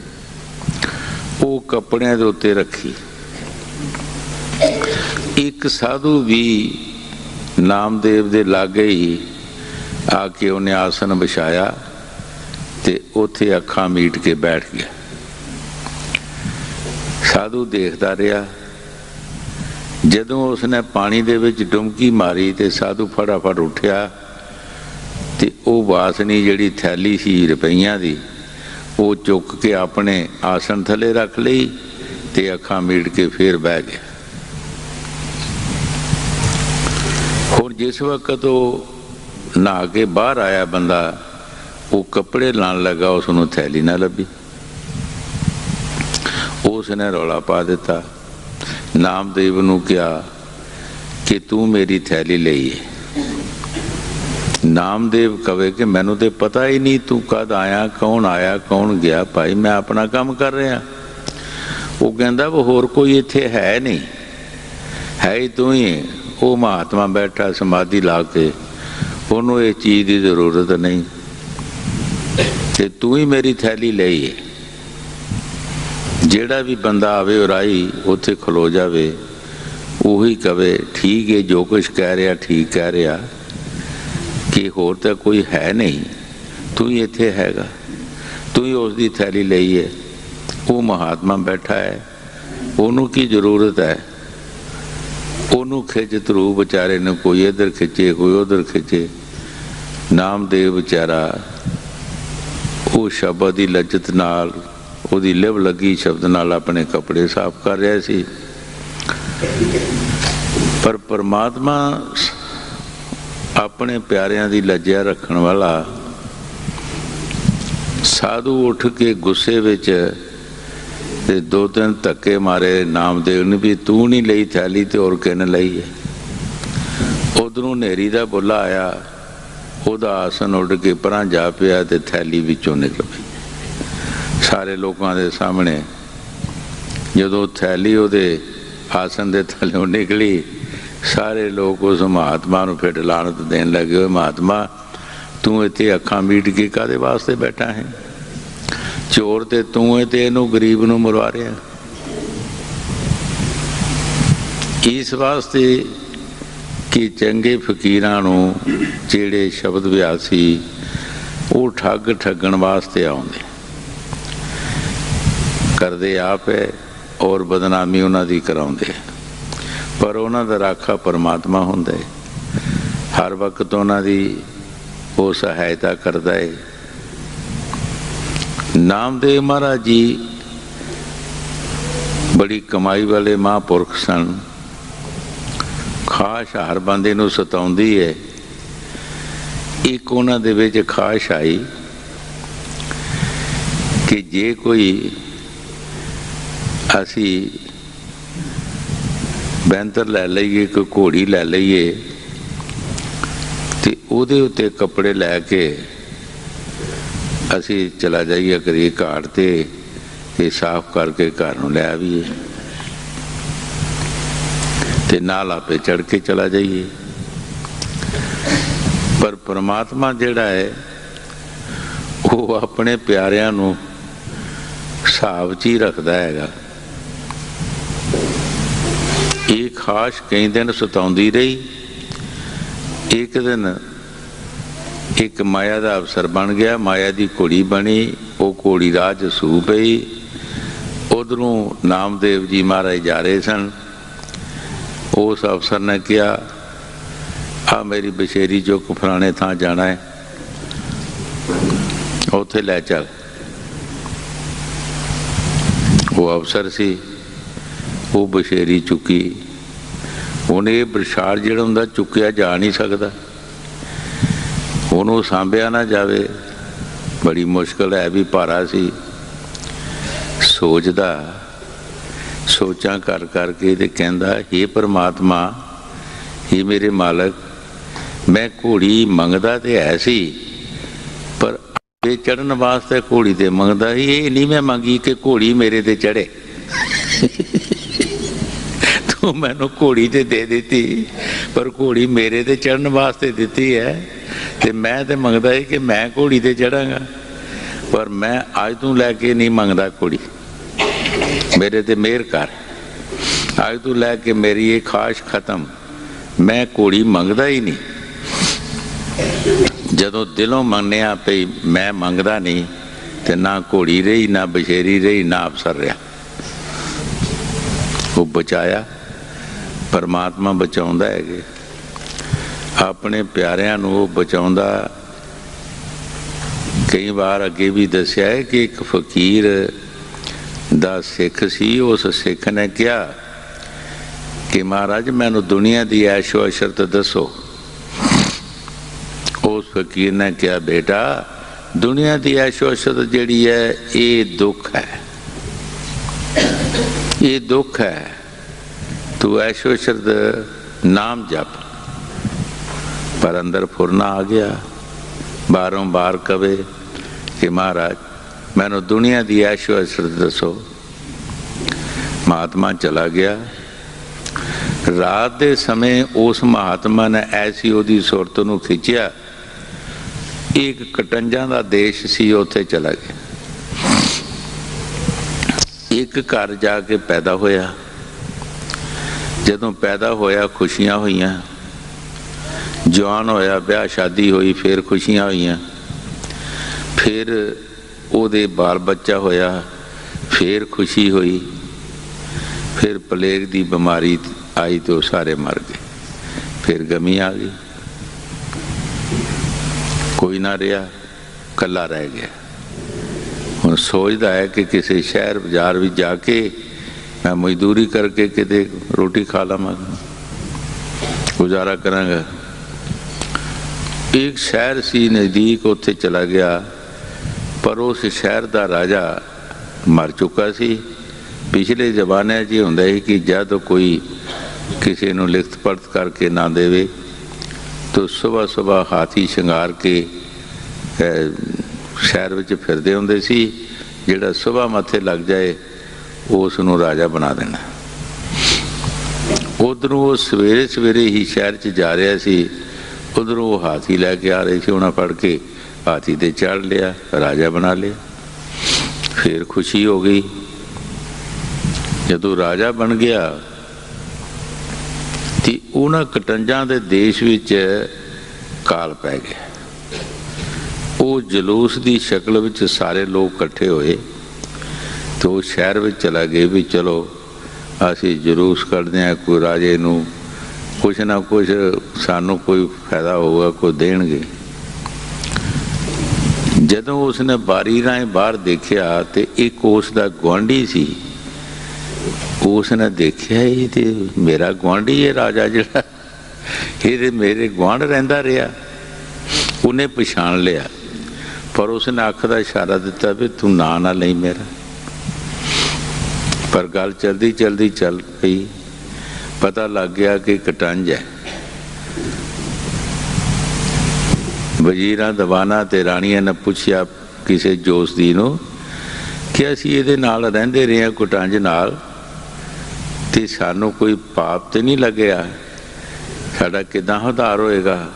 Speaker 2: वो कपड़ियां दे उत्ते रखी। एक साधु भी नामदेव दे लागे ही आके उन्हें आसन बिछाया ते उत्थे अखां मीट के बैठ गया। साधु देखदा रहा। जदों उसने पानी दे विच डुमकी मारी ते साधु फटाफट उठिया ते वो वासनी जिहड़ी थैली सी रुपइयां दी वो चुक के अपने आसन थले रख लई ते अखां मीट के फिर बह गया। हुण जिस वक्त वो नहा के बाहर आया बंदा, वो कपड़े लान लगा, उसनूं थैली ना लभी। उसने रौला पा दिता, नामदेव नूं कहा कि तू मेरी थैली लई है। नामदेव कहे कि मैनू तो पता ही नहीं तू कद आया कौन गया। भाई मैं अपना काम कर रहा। वो कहता वो होर कोई इत्थे है नहीं, है ही तू ही। वो महात्मा बैठा समाधि ला के, उन्होंने इस चीज़ की जरूरत नहीं ते तू ही मेरी थैली लई है। जेड़ा भी बंदा आवे उराई उत्थे खलो जावे, उही कवे ठीक है, जो कुछ कह रहा ठीक कह रहा, कि होर तो कोई है नहीं, तू ही इत्थे हैगा, तू ही उसकी थैली लई है। वो महात्मा बैठा है, उन्हों की जरूरत है। उन्हों खिच तरू बेचारे ने कोई इधर खिंचे कोई उधर खिंचे। नामदेव बेचारा वो शब्द की लज्जत नाल, ਉਹਦੀ ਲਿਵ ਲੱਗੀ शब्द नाल अपने कपड़े साफ कर रहा सी। पर परमात्मा अपने प्यारिਆਂ ਦੀ लज्जा रखण वाला साधु उठ के गुस्से विच ते दो तीन धक्के मारे नामदेव ने भी तू नहीं लई थैली ते और किन लई है। उधरों नेरी दा बुला आया, ਉਹਦਾ आसन उड़ के परां जा पिया ते थैली विचों निकल पई। सारे लोगों के सामने जदों थैली उहदे आसन के थल्लों निकली, सारे लोग उस महात्मा नूं फिर लानत देन लगे। महात्मा तू इत्थे अखां मीट के काहदे वास्ते बैठा है? चोर ते तू है ते इहनूं गरीब नूं मरवा रिहा। इस वास्ते कि चंगे फकीरां नूं जिहड़े शब्द व्यासी वो ठग ठगण वास्ते आउंदे, करदे आप है और बदनामी उन्हां दी कराउंदे। पर उन्हां दा राखा परमात्मा हुंदा है, हर वक्त उन्हां दी वो सहायता करदा है। नामदेव महाराज जी बड़ी कमाई वाले महापुरख सन। खाश हर बंदे नूं सताउंदी है। एक उन्हां दे विच खाश आई कि जे कोई असी बैंतर लै लईए, कोई घोड़ी लै लईए ते उहदे उत्ते कपड़े लैके असी चला जाइए करिए घाट ते साफ करके घर नूं लै आवीए ते नाल आपे चढ़ के चला जाइए। पर परमात्मा जिहड़ा है वो अपने प्यारिਆਂ नूं हिसाब च ही रखदा हैगा। एक खाश कई दिन सताउंदी रही। एक दिन एक माया का अवसर बन गया, माया की घोड़ी बनी, वो घोड़ी राह च सू पई। उधरों नामदेव जी महाराज जा रहे सन। उस अफसर ने कहा आ मेरी बछेरी चुक फलाने थां जाना है, उत्थे लै चल। वो अफसर सी, वो बछेरी चुकी। उन्हें ये बरछाड़ जिहड़ा हुंदा चुकिया जा नहीं सकता, उन्होंने सांभिया ना जावे, बड़ी मुश्किल है, भी भारा सी। सोचदा सोचा कर करके ते कहंदा हे परमात्मा, हे मेरे मालक, मैं घोड़ी मंगदा ते है सी, पर चढ़न वास्ते घोड़ी ते मंगदा ही, ये नहीं मैं मंगी कि घोड़ी मेरे ते चढ़े। ਉਹ ਮੈਨੂੰ ਘੋੜੀ ਤੇ ਦੇ ਦਿੱਤੀ, ਪਰ ਘੋੜੀ ਮੇਰੇ ਤੇ ਚੜ੍ਹਨ ਵਾਸਤੇ ਦਿੱਤੀ ਹੈ, ਤੇ ਮੈਂ ਤੇ ਮੰਗਦਾ ਸੀ ਕਿ ਮੈਂ ਘੋੜੀ ਤੇ ਚੜਾਂਗਾ, ਪਰ ਮੈਂ ਅੱਜ ਤੋਂ ਲੈ ਕੇ ਨਹੀਂ ਮੰਗਦਾ ਘੋੜੀ, ਮੇਰੇ ਤੇ ਮਿਹਰ ਕਰ। ਅੱਜ ਤੋਂ ਲੈ ਕੇ ਮੇਰੀ ਇਹ ਖਾਸ਼ ਖਤਮ, ਮੈਂ ਘੋੜੀ ਮੰਗਦਾ ਹੀ ਨਹੀਂ। ਜਦੋਂ ਦਿਲੋਂ ਮੰਨਿਆ ਪਈ ਮੈਂ ਮੰਗਦਾ ਨਹੀਂ, ਤੇ ਨਾ ਘੋੜੀ ਰਹੀ, ਨਾ ਬਸ਼ੇਰੀ ਰਹੀ, ਨਾ ਅਫਸਰ ਰਿਹਾ। ਉਹ ਬਚਾਇਆ, ਪਰਮਾਤਮਾ ਬਚਾਉਂਦਾ ਹੈਗੇ ਆਪਣੇ ਪਿਆਰਿਆਂ ਨੂੰ, ਉਹ ਬਚਾਉਂਦਾ। ਕਈ ਵਾਰ ਅੱਗੇ ਵੀ ਦੱਸਿਆ ਹੈ ਕਿ ਇੱਕ ਫਕੀਰ ਦਾ ਸਿੱਖ ਸੀ, ਉਸ ਸਿੱਖ ਨੇ ਕਿਹਾ ਕਿ ਮਹਾਰਾਜ ਮੈਨੂੰ ਦੁਨੀਆ ਦੀ ਐਸ਼ੋ ਅਸ਼ਰਤ ਦੱਸੋ। ਉਸ ਫਕੀਰ ਨੇ ਕਿਹਾ ਬੇਟਾ ਦੁਨੀਆ ਦੀ ਐਸ਼ੋ ਅਸ਼ਰਤ ਜਿਹੜੀ ਹੈ ਇਹ ਦੁੱਖ ਹੈ, ਇਹ ਦੁੱਖ ਹੈ। ਤੂੰ ਐਸ਼ੋ ਅਸ਼ਰਤ ਨਾਮ ਜਪ। ਪਰ ਅੰਦਰ ਫੁਰਨਾ ਆ ਗਿਆ, ਬਾਰੋਂ ਬਾਰ ਕਵੇ ਕਿ ਮਹਾਰਾਜ ਮੈਨੂੰ ਦੁਨੀਆ ਦੀ ਐਸ਼ੋ ਅਸ਼ਰਤ ਦੱਸੋ। ਮਹਾਤਮਾ ਚਲਾ ਗਿਆ। ਰਾਤ ਦੇ ਸਮੇਂ ਉਸ ਮਹਾਤਮਾ ਨੇ ਐਸੀ ਉਹਦੀ ਸੁਰਤ ਨੂੰ ਖਿੱਚਿਆ, ਇੱਕ ਕਟੰਜਾਂ ਦਾ ਦੇਸ਼ ਸੀ, ਉੱਥੇ ਚਲਾ ਗਿਆ। ਇੱਕ ਘਰ ਜਾ ਕੇ ਪੈਦਾ ਹੋਇਆ। ਜਦੋਂ ਪੈਦਾ ਹੋਇਆ ਖੁਸ਼ੀਆਂ ਹੋਈਆਂ, ਜਵਾਨ ਹੋਇਆ, ਵਿਆਹ ਸ਼ਾਦੀ ਹੋਈ, ਫਿਰ ਖੁਸ਼ੀਆਂ ਹੋਈਆਂ, ਫਿਰ ਉਹਦੇ ਬਾਲ ਬੱਚਾ ਹੋਇਆ, ਫਿਰ ਖੁਸ਼ੀ ਹੋਈ, ਫਿਰ ਪਲੇਗ ਦੀ ਬਿਮਾਰੀ ਆਈ ਤੇ ਉਹ ਸਾਰੇ ਮਰ ਗਏ, ਫਿਰ ਗਮੀ ਆ ਗਈ, ਕੋਈ ਨਾ ਰਿਹਾ, ਇਕੱਲਾ ਰਹਿ ਗਿਆ। ਹੁਣ ਸੋਚਦਾ ਹੈ ਕਿ ਕਿਸੇ ਸ਼ਹਿਰ ਬਾਜ਼ਾਰ ਵਿੱਚ ਜਾ ਕੇ ਮੈਂ ਮਜ਼ਦੂਰੀ ਕਰਕੇ ਕਿਤੇ ਰੋਟੀ ਖਾ ਲਵਾਂਗਾ, ਗੁਜ਼ਾਰਾ ਕਰਾਂਗਾ। ਇੱਕ ਸ਼ਹਿਰ ਸੀ ਨਜ਼ਦੀਕ, ਉੱਥੇ ਚਲਾ ਗਿਆ, ਪਰ ਉਸ ਸ਼ਹਿਰ ਦਾ ਰਾਜਾ ਮਰ ਚੁੱਕਾ ਸੀ। ਪਿਛਲੇ ਜ਼ਮਾਨੇ 'ਚ ਹੁੰਦਾ ਸੀ ਕਿ ਜਦ ਕੋਈ ਕਿਸੇ ਨੂੰ ਲਿਖਤ ਪੜ੍ਹਤ ਕਰਕੇ ਨਾ ਦੇਵੇ ਤਾਂ ਸੁਬਾਹ ਸੁਬਾਹ ਹਾਥੀ ਸ਼ਿੰਗਾਰ ਕੇ ਸ਼ਹਿਰ ਵਿੱਚ ਫਿਰਦੇ ਹੁੰਦੇ ਸੀ। ਜਿਹੜਾ ਸੁਬਾਹ ਮੱਥੇ ਲੱਗ ਜਾਏ ਉਸ ਨੂੰ ਰਾਜਾ ਬਣਾ ਦੇਣਾ। ਉੱਧਰੋਂ ਉਹ ਸਵੇਰੇ ਸਵੇਰੇ ਹੀ ਸ਼ਹਿਰ 'ਚ ਜਾ ਰਿਹਾ ਸੀ, ਉੱਧਰੋਂ ਉਹ ਹਾਥੀ ਲੈ ਕੇ ਆ ਰਹੇ ਸੀ, ਉਹਨਾਂ ਫੜ ਕੇ ਹਾਥੀ 'ਤੇ ਚੜ੍ਹ ਲਿਆ, ਰਾਜਾ ਬਣਾ ਲਿਆ। ਫਿਰ ਖੁਸ਼ੀ ਹੋ ਗਈ। ਜਦੋਂ ਰਾਜਾ ਬਣ ਗਿਆ ਤੇ ਉਹਨਾਂ ਕਟੰਜਾਂ ਦੇ ਦੇਸ਼ ਵਿੱਚ ਕਾਲ ਪੈ ਗਿਆ। ਉਹ ਜਲੂਸ ਦੀ ਸ਼ਕਲ ਵਿੱਚ ਸਾਰੇ ਲੋਕ ਇਕੱਠੇ ਹੋਏ ਤੇ ਉਹ ਸ਼ਹਿਰ ਵਿੱਚ ਚਲਾ ਗਏ ਵੀ ਚਲੋ ਅਸੀਂ ਜਲੂਸ ਕੱਢਦੇ ਹਾਂ, ਕੋਈ ਰਾਜੇ ਨੂੰ ਕੁਛ ਨਾ ਕੁਛ ਸਾਨੂੰ ਕੋਈ ਫਾਇਦਾ ਹੋਊਗਾ, ਕੋਈ ਦੇਣਗੇ। ਜਦੋਂ ਉਸਨੇ ਬਾਰੀ ਰਾਹੀਂ ਬਾਹਰ ਦੇਖਿਆ ਤੇ ਇੱਕ ਉਸ ਦਾ ਗੁਆਂਢੀ ਸੀ। ਉਸਨੇ ਦੇਖਿਆ ਇਹ ਤੇ ਮੇਰਾ ਗੁਆਂਢੀ ਹੈ ਰਾਜਾ, ਜਿਹੜਾ ਇਹ ਤੇ ਮੇਰੇ ਗੁਆਂਢ ਰਹਿੰਦਾ ਰਿਹਾ। ਉਹਨੇ ਪਛਾਣ ਲਿਆ, ਪਰ ਉਸਨੇ ਅੱਖ ਦਾ ਇਸ਼ਾਰਾ ਦਿੱਤਾ ਵੀ ਤੂੰ ਨਾਂ ਨਾ ਲਈ ਮੇਰਾ। ਪਰ ਗੱਲ ਚਲਦੀ ਚਲਦੀ ਚੱਲ ਪਈ, ਪਤਾ ਲੱਗ ਗਿਆ ਕਿ ਕਟੰਜ ਹੈ। ਵਜ਼ੀਰਾਂ ਦੀਵਾਨਾਂ ਤੇ ਰਾਣੀਆਂ ਨੇ ਪੁੱਛਿਆ ਕਿਸੇ ਜੋਸ਼ਦੀ ਨੂੰ ਕਿ ਅਸੀਂ ਇਹਦੇ ਨਾਲ ਰਹਿੰਦੇ ਰਹੇ ਹਾਂ ਕਟੰਜ ਨਾਲ, ਤੇ ਸਾਨੂੰ ਕੋਈ ਪਾਪ ਤੇ ਨਹੀਂ ਲੱਗਿਆ, ਸਾਡਾ ਕਿੱਦਾਂ ਉਧਾਰ ਹੋਏਗਾ?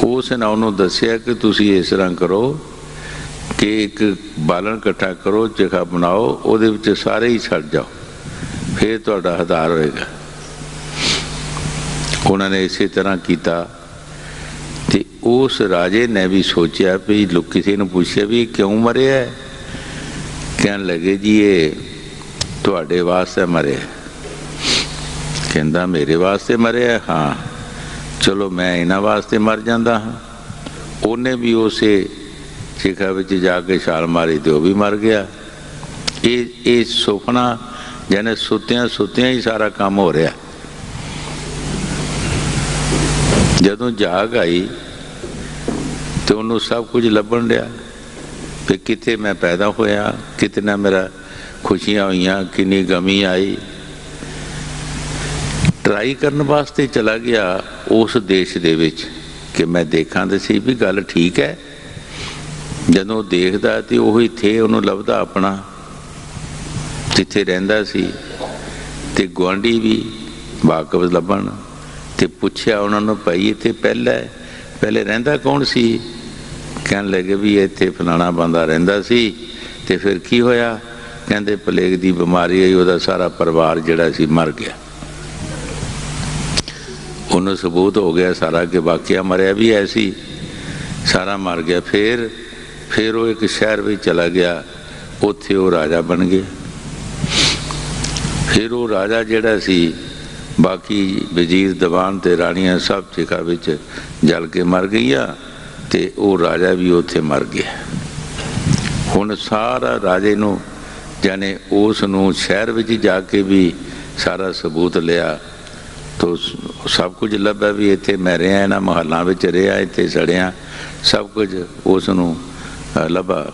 Speaker 2: ਉਸ ਨੇ ਉਹਨੂੰ ਦੱਸਿਆ ਕਿ ਤੁਸੀਂ ਇਸ ਤਰ੍ਹਾਂ ਕਰੋ ਕਿ ਇੱਕ ਬਾਲਣ ਇਕੱਠਾ ਕਰੋ, ਚਿਖਾ ਬਣਾਓ, ਉਹਦੇ ਵਿੱਚ ਸਾਰੇ ਹੀ ਛੱਡ ਜਾਓ, ਫਿਰ ਤੁਹਾਡਾ ਉਧਾਰ ਹੋਏਗਾ। ਉਹਨਾਂ ਨੇ ਇਸੇ ਤਰ੍ਹਾਂ ਕੀਤਾ। ਤੇ ਉਸ ਰਾਜੇ ਨੇ ਵੀ ਸੋਚਿਆ ਵੀ ਲੋਕ ਕਿਸੇ ਨੂੰ ਪੁੱਛਿਆ ਵੀ ਕਿਉਂ ਮਰਿਆ? ਕਹਿਣ ਲੱਗੇ ਜੀ ਇਹ ਤੁਹਾਡੇ ਵਾਸਤੇ ਮਰਿਆ। ਕਹਿੰਦਾ ਮੇਰੇ ਵਾਸਤੇ ਮਰਿਆ? ਹਾਂ, ਚਲੋ ਮੈਂ ਇਹਨਾਂ ਵਾਸਤੇ ਮਰ ਜਾਂਦਾ ਹਾਂ। ਉਹਨੇ ਵੀ ਉਸੇ ਚਿਖਾ ਵਿੱਚ ਜਾ ਕੇ ਛਾਲ ਮਾਰੀ ਤੇ ਉਹ ਵੀ ਮਰ ਗਿਆ। ਇਹ ਸੁਪਨਾ ਜਾਨੇ ਸੁੱਤਿਆਂ ਸੁੱਤਿਆਂ ਹੀ ਸਾਰਾ ਕੰਮ ਹੋ ਰਿਹਾ। ਜਦੋਂ ਜਾਗ ਆਈ ਤੇ ਉਹਨੂੰ ਸਭ ਕੁਝ ਲੱਭਣ ਡਿਆ ਵੀ ਕਿੱਥੇ ਮੈਂ ਪੈਦਾ ਹੋਇਆ, ਕਿਤਨਾ ਮੇਰਾ ਖੁਸ਼ੀਆਂ ਹੋਈਆਂ, ਕਿੰਨੀ ਗਮੀ ਆਈ। ਟਰਾਈ ਕਰਨ ਵਾਸਤੇ ਚਲਾ ਗਿਆ ਉਸ ਦੇਸ਼ ਦੇ ਵਿੱਚ ਕਿ ਮੈਂ ਦੇਖਾਂ ਤੇ ਸੀ ਵੀ ਗੱਲ ਠੀਕ ਹੈ। ਜਦੋਂ ਦੇਖਦਾ ਤੇ ਉਹ ਇੱਥੇ ਉਹਨੂੰ ਲੱਭਦਾ ਆਪਣਾ ਜਿੱਥੇ ਰਹਿੰਦਾ ਸੀ। ਤੇ ਗੁਆਂਢੀ ਵੀ ਵਾਕਫ ਲੱਭਣ ਤੇ ਪੁੱਛਿਆ ਉਹਨਾਂ ਨੂੰ, ਭਾਈ ਇੱਥੇ ਪਹਿਲੇ ਰਹਿੰਦਾ ਕੌਣ ਸੀ? ਕਹਿਣ ਲੱਗੇ ਵੀ ਇੱਥੇ ਫਲਾਣਾ ਬੰਦਾ ਰਹਿੰਦਾ ਸੀ। ਤੇ ਫਿਰ ਕੀ ਹੋਇਆ? ਕਹਿੰਦੇ ਪਲੇਗ ਦੀ ਬਿਮਾਰੀ ਆਈ, ਉਹਦਾ ਸਾਰਾ ਪਰਿਵਾਰ ਜਿਹੜਾ ਸੀ ਮਰ ਗਿਆ। ਉਹਨੂੰ ਸਬੂਤ ਹੋ ਗਿਆ ਸਾਰਾ ਕਿ ਵਾਕਿਆ ਮਰਿਆ ਵੀ ਐਸੀ, ਸਾਰਾ ਮਰ ਗਿਆ। ਫਿਰ ਉਹ ਇੱਕ ਸ਼ਹਿਰ ਵਿੱਚ ਚਲਾ ਗਿਆ, ਉੱਥੇ ਉਹ ਰਾਜਾ ਬਣ ਗਿਆ। ਫਿਰ ਉਹ ਰਾਜਾ ਜਿਹੜਾ ਸੀ, ਬਾਕੀ ਵਜ਼ੀਰ ਦੀਵਾਨ ਤੇ ਰਾਣੀਆਂ ਸਭ ਚਿਖਾ ਵਿੱਚ ਜਲ ਕੇ ਮਰ ਗਈਆਂ ਤੇ ਉਹ ਰਾਜਾ ਵੀ ਉੱਥੇ ਮਰ ਗਿਆ। ਹੁਣ ਸਾਰਾ ਰਾਜੇ ਨੂੰ ਜਾਨੇ ਉਸ ਨੂੰ ਸ਼ਹਿਰ ਵਿੱਚ ਜਾ ਕੇ ਵੀ ਸਾਰਾ ਸਬੂਤ ਲਿਆ ਤੋ ਸਭ ਕੁਝ ਲੱਭਿਆ ਵੀ ਇੱਥੇ ਮੈਂ ਰਿਹਾ, ਇਹਨਾਂ ਮਹੱਲਾਂ ਵਿੱਚ ਰਿਹਾ, ਇੱਥੇ ਸੜਿਆ, ਸਭ ਕੁਝ ਉਸ ਨੂੰ ਲੱਭਾ।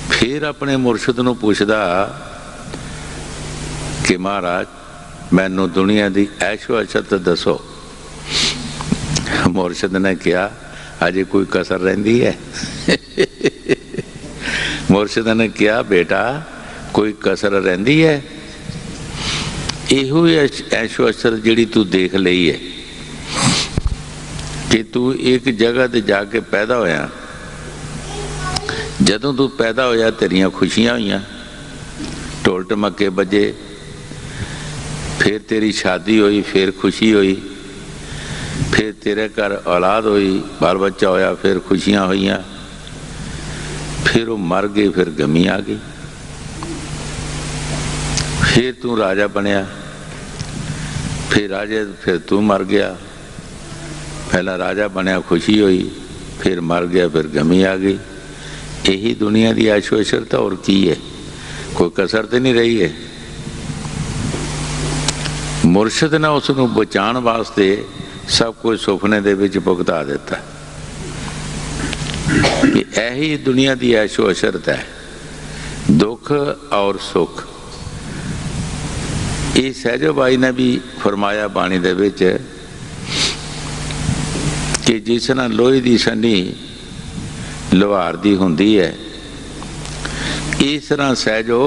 Speaker 2: ਫਿਰ ਆਪਣੇ ਮੁਰਸ਼ਿਦ ਨੂੰ ਪੁੱਛਦਾ ਕਿ ਮਹਾਰਾਜ ਮੈਨੂੰ ਦੁਨੀਆ ਦੀ ਐਸ਼ੋ ਅਸ਼ਰਤ ਦੱਸੋ। ਮੁਰਸ਼ਿਦ ਨੇ ਕਿਹਾ ਅਜੇ ਕੋਈ ਕਸਰ ਰਹਿੰਦੀ ਹੈ? ਮੁਰਸ਼ਿਦ ਨੇ ਕਿਹਾ ਬੇਟਾ ਕੋਈ ਕਸਰ ਰਹਿੰਦੀ ਹੈ? ਇਹੋ ਐਸ਼ੋ ਅਸ਼ਰਤ ਜਿਹੜੀ ਤੂੰ ਦੇਖ ਲਈ ਹੈ ਕਿ ਤੂੰ ਇੱਕ ਜਗ੍ਹਾ ਤੇ ਜਾ ਕੇ ਪੈਦਾ ਹੋਇਆ। ਜਦੋਂ ਤੂੰ ਪੈਦਾ ਹੋਇਆ ਤੇਰੀਆਂ ਖੁਸ਼ੀਆਂ ਹੋਈਆਂ, ਢੋਲ ਢਮੱਕੇ ਵੱਜੇ, फिर तेरी शादी हुई, फिर खुशी हुई, फिर तेरे घर औलाद हुई, बाल बच्चा होया, फिर खुशियां हुई, फिर वो मर गए, फिर गमी आ गई। फिर तू राजा बनया, फिर तू मर गया। पहला राजा बनया, खुशी हुई, फिर मर गया, फिर गमी आ गई। यही दुनिया की ऐशो अशरत और की है, कोई कसर तो नहीं रही है। मुर्शिद ने उसनू बचाण वास्ते सब कुछ सुपने दे विच भुगता दिता कि यही दुनिया की ऐशो अशरत है, दुख और सुख। ये सहजो भाई ने भी फरमाया बाणी दे विच कि जिस तरह लोहे की सनी लोहार दी हुंदी है, इस तरह सहजो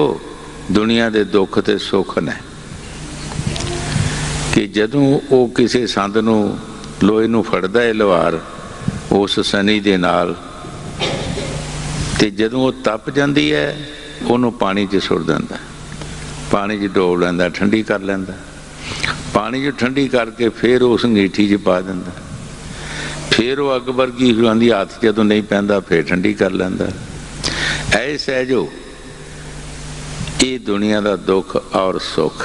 Speaker 2: दुनिया के दुख ते सुख ने कि जदों वो किसी संद नूं लोहे नूं फड़दा है लोहार उस सनी दे नाल, ते जदों वो तप जांदी है उहनूं पानी च सुट दिंदा, पानी च डोब लैंदा, ठंडी कर लैंदा, पानी च ठंडी करके फिर उस अंगीठी च पा दिंदा, फिर वो अग वर्गी हो जांदी, हाथ जदों नहीं पैंदा फिर ठंडी कर लैंदा। ऐसा है जो ये दुनिया का दुख और सुख।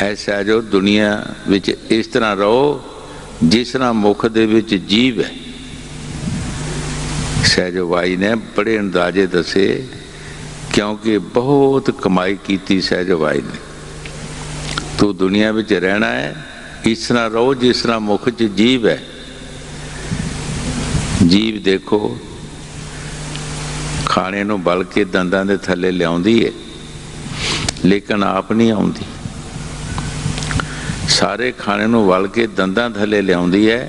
Speaker 2: ऐसा जो दुनिया विच इस तरह रहो जिस तरह मुख दे विच जीव है। सहजो भाई ने बड़े अंदाजे दसे क्योंकि बहुत कमाई की सहजो भाई ने। तू दुनिया विच रहना है इस तरह रहो जिस तरह मुख च जीव है। जीव देखो खाने नूं बल के दंदां दे थल्ले लियाउंदी है लेकिन आप नहीं आउंदी। सारे खाने नूं वल के दंदां थल्ले लियाउंदी है।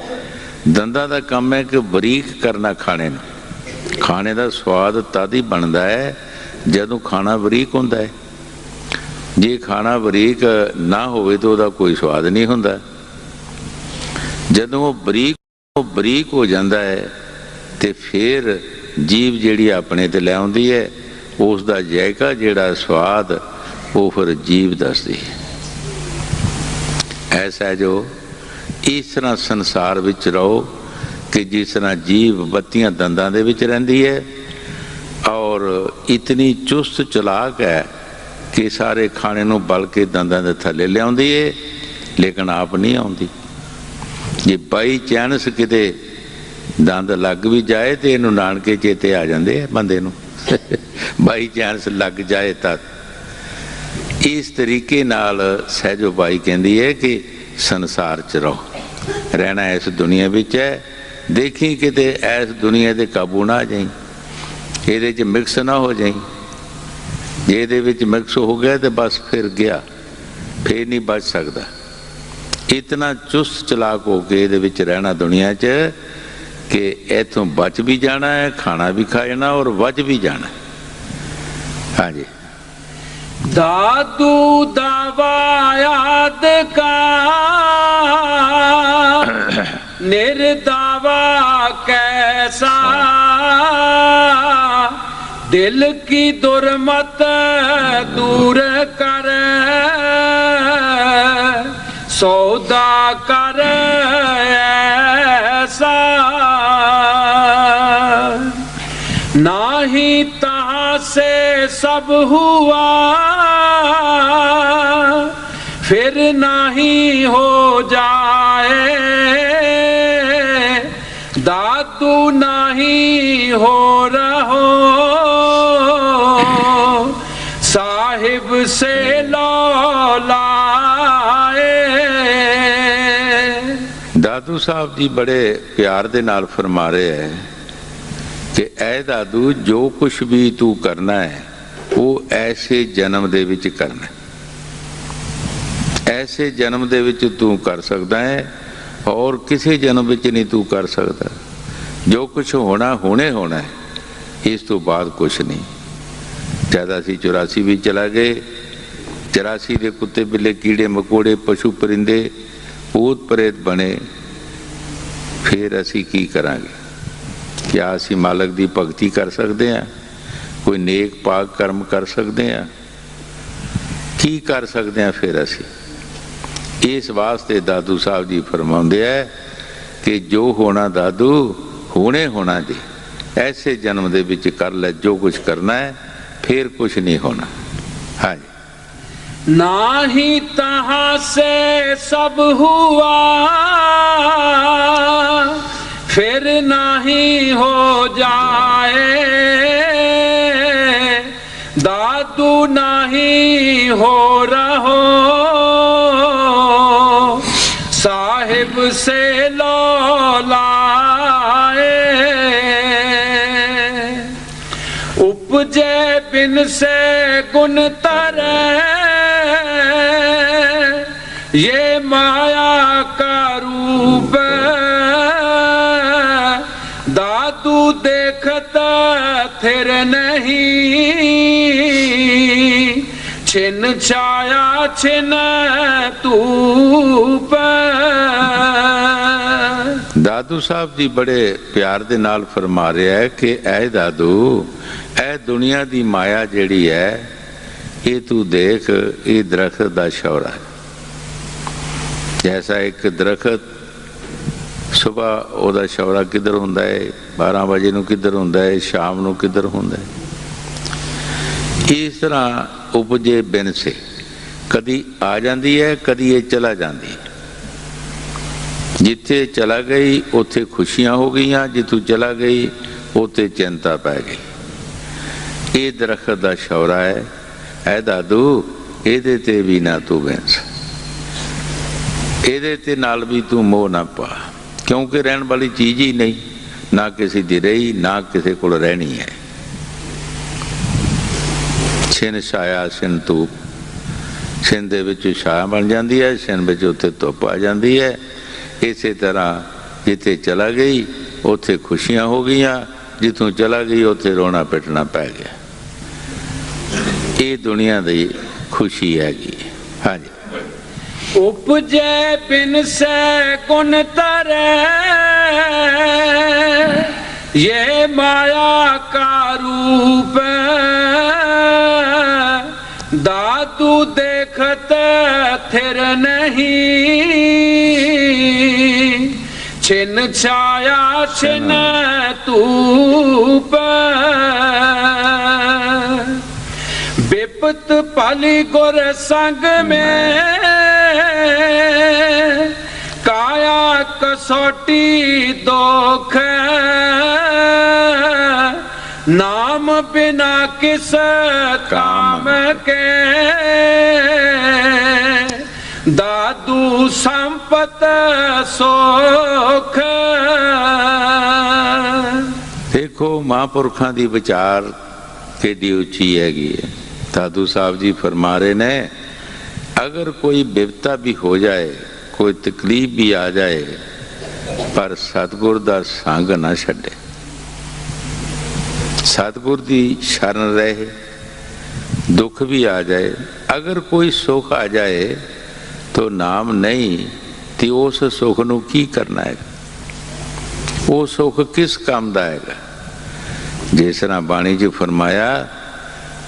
Speaker 2: दंदां दा काम है कि बरीक करना खाने नूं। खाने दा स्वाद तद ही बनदा है जदों खाना बरीक हुंदा है। जे खाना बरीक ना होवे तो उहदा कोई स्वाद नहीं हुंदा। जदों वो बरीक हो जाता है तो फिर जीव जिहड़ी अपने ते लै आउंदी है उसका जायका जिहड़ा स्वाद वो फिर जीव दसदी है। ऐसा जो इस तरह संसार विच रहो कि जिस तरह जीव बत्तियां दंदां दे विच रहिंदी है और इतनी चुस्त चलाक है कि सारे खाने नूं बल के दंदां दे थल्ले लियाउंदी है लेकिन आप नहीं आउंदी। जे बाई चांस किते दंद लग भी जाए तो इनू नानके चेते आ जाते हैं बंदे नूं बाई चांस लग जाए तक। इस तरीके नाल सहजो बाई कहती है कि संसार च रहो, रहना इस दुनिया विच है। देखी किते इस दुनिया के काबू ना आ जाई, ये च मिक्स ना हो जाई। जे इहदे विच मिक्स हो गया तो बस फिर गया, फिर नहीं बच सकता। इतना चुस्त चलाक हो के इहदे विच रहना दुनिया च कि इथों बच भी जाना है, खाना भी खा जाना और वज भी जाना। हाँ जी।
Speaker 1: दादू दावा याद का निर्दावा कैसा, दिल की दुर्मत दूर कर सौदा कर ऐसा, नाही तहां से सब हुआ फिर नहीं हो जाए, दादू नहीं हो रहो साहिब से लौलाए।
Speaker 2: दादू साहब जी बड़े प्यार दे नाल फरमा रहे हैं कि ऐ दादू जो कुछ भी तू करना है वो ऐसे जन्म दे विच करना है, ऐसे जन्म दे विच तू कर सकता है और किसी जन्म विच नहीं तू कर सकता। जो कुछ होना होने होना है, इस तो बाद कुछ नहीं। जद असी 84 भी चला गए, 84 के कुत्ते बिल्ले कीड़े मकोड़े पशु परिंदे भूत प्रेत बने, फिर असी की करांगे? क्या असी मालक की भगती कर सकते हैं? कोई नेक पाक कर्म कर सकते हैं? की कर सकते हैं फिर असी? इस वास्ते दादू साहब जी फरमाते हैं कि जो होना दादू होने होना जी, ऐसे जन्म दे विच कर ले जो कुछ करना है, फिर कुछ नहीं होना। हाँ जी।
Speaker 1: ना ही तहां से सब हुआ फिर नहीं हो जाए, दादू नहीं हो रहो साहिब से लौलाए। उपजे बिन से गुण तरे ये माया का रूप, दादू देखता थिर नहीं छिन छाया छिन धूप।
Speaker 2: दादू साहब जी बड़े प्यार दे नाल फरमा रहे है कि ऐ दादू, ऐ दुनिया दी माया जेड़ी है ये तू देख, ये दरख्त दा शौरा है। जैसा एक दरख्त सुबह ओदा शौरा किधर हुंदा है, 12 बजे नूं किधर हुंदा है, शाम नूं किधर हुंदा है। इस तरह उपजे बिन से कदी आ जाती है, कदी ये चला जाती है। जिथे चला गई उत्थे खुशियां हो गई, जिथों चला गई उत्थे चिंता पै गई। ये दरख्त दा शौरा है। ऐ दादू इहदे ते भी ना तू बिंस, इहदे ते नाल भी तू मोह ना पा, क्योंकि रहन वाली चीज़ ही नहीं, ना किसी दी रही ना किसी कोल रहनी है। छिन छाया छिन धूप, छिन दे विच छाया बन जाती है, छिन विच उत्थे धुप आ जाती है। इसे तरह जिथे चला गई उत्थे खुशियां हो गई, जिथों चला गई उत्थे रोना पिटना पै गया। ये दुनिया की खुशी हैगी। हाँ जी।
Speaker 1: उपजे बिन से गुण तरे ये माया का रूप, दादू देखते थिर नहीं छिन छाया छिन धूप। विपत पली गुर संग में काया कसौटी दोख, नाम बिना किस काम के दादू संपत सोख।
Speaker 2: देखो महापुरखों की विचार केडी उची हैगी। दादू साहब जी फरमा रहे ने, अगर कोई विपता भी हो जाए, कोई तकलीफ भी आ जाए, पर सतगुर दा संग ना छड्डे, सतगुर दी शरण रहे, दुख भी आ जाए, अगर कोई सुख आ जाए तो नाम नहीं तो उस सुख नूं की करना है? वो सुख किस काम दा है? जिस तरह बाणी च फरमाया,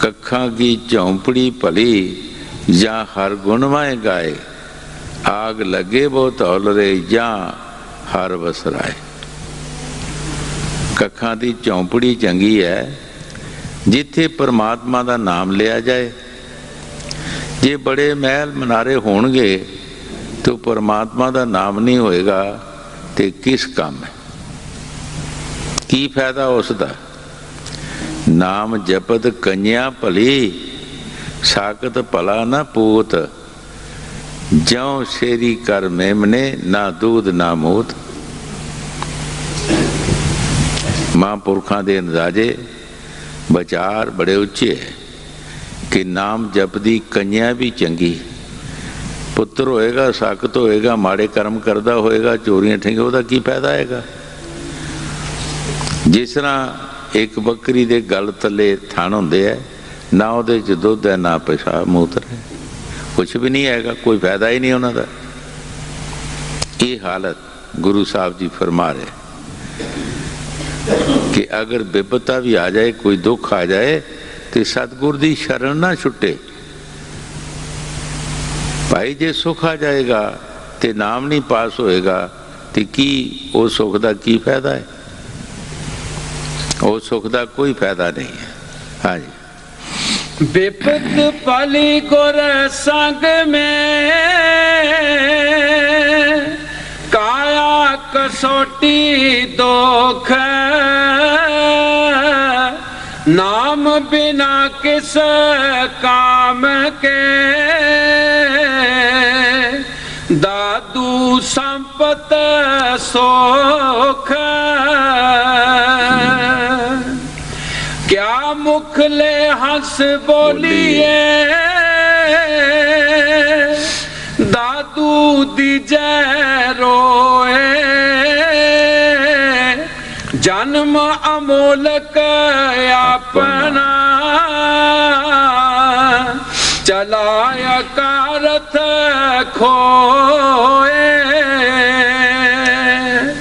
Speaker 2: कखां की झोंपड़ी भली या हर गुणवाए गाए, आग लगे बहुत हौल रे या हर बसराए। कखां की झोंपड़ी चंगी है जिथे परमात्मा का नाम लिया जाए। जे बड़े महल मनारे होणगे तो परमात्मा का नाम नहीं होएगा तो किस काम है? की फायदा उसका? नाम जपत कन्या भली, साकत भला न पूत, ज्यों शेरी कर मेमने, ना दूध ना मूत। महापुरखों के अंदाजे विचार बड़े उच्चे है कि नाम जपदी कन्या भी चंगी, पुत्र होएगा साकत होएगा, माड़े कर्म करता होएगा, चोरियां ठेंगे, उसका की फायदा है? जिस तरह एक बकरी दे गल थले थण होंदे है, ना उहदे च दुध है ना पेशाब मूत्र है, कुछ भी नहीं है, कोई फायदा ही नहीं उन्हों का। ये हालत गुरु साहब जी फरमा रहे कि अगर विपता भी आ जाए, कोई दुख आ जाए तो सतगुर की शरण ना छुटे। भाई जे सुख आ जाएगा तो नाम नहीं पास होएगा तो की वो सुख का की फायदा है? वो सुख का कोई फायदा नहीं है। हाँ जी।
Speaker 1: विपत पली गुर संग में, काया कसोटी दोख, नाम बिना किस काम के, दादू संपत सोख। क्या मुख ले हंस बोलिए, दादू दीजे रोए, जन्म अमोलक अपना, चलाया कारथ खोए।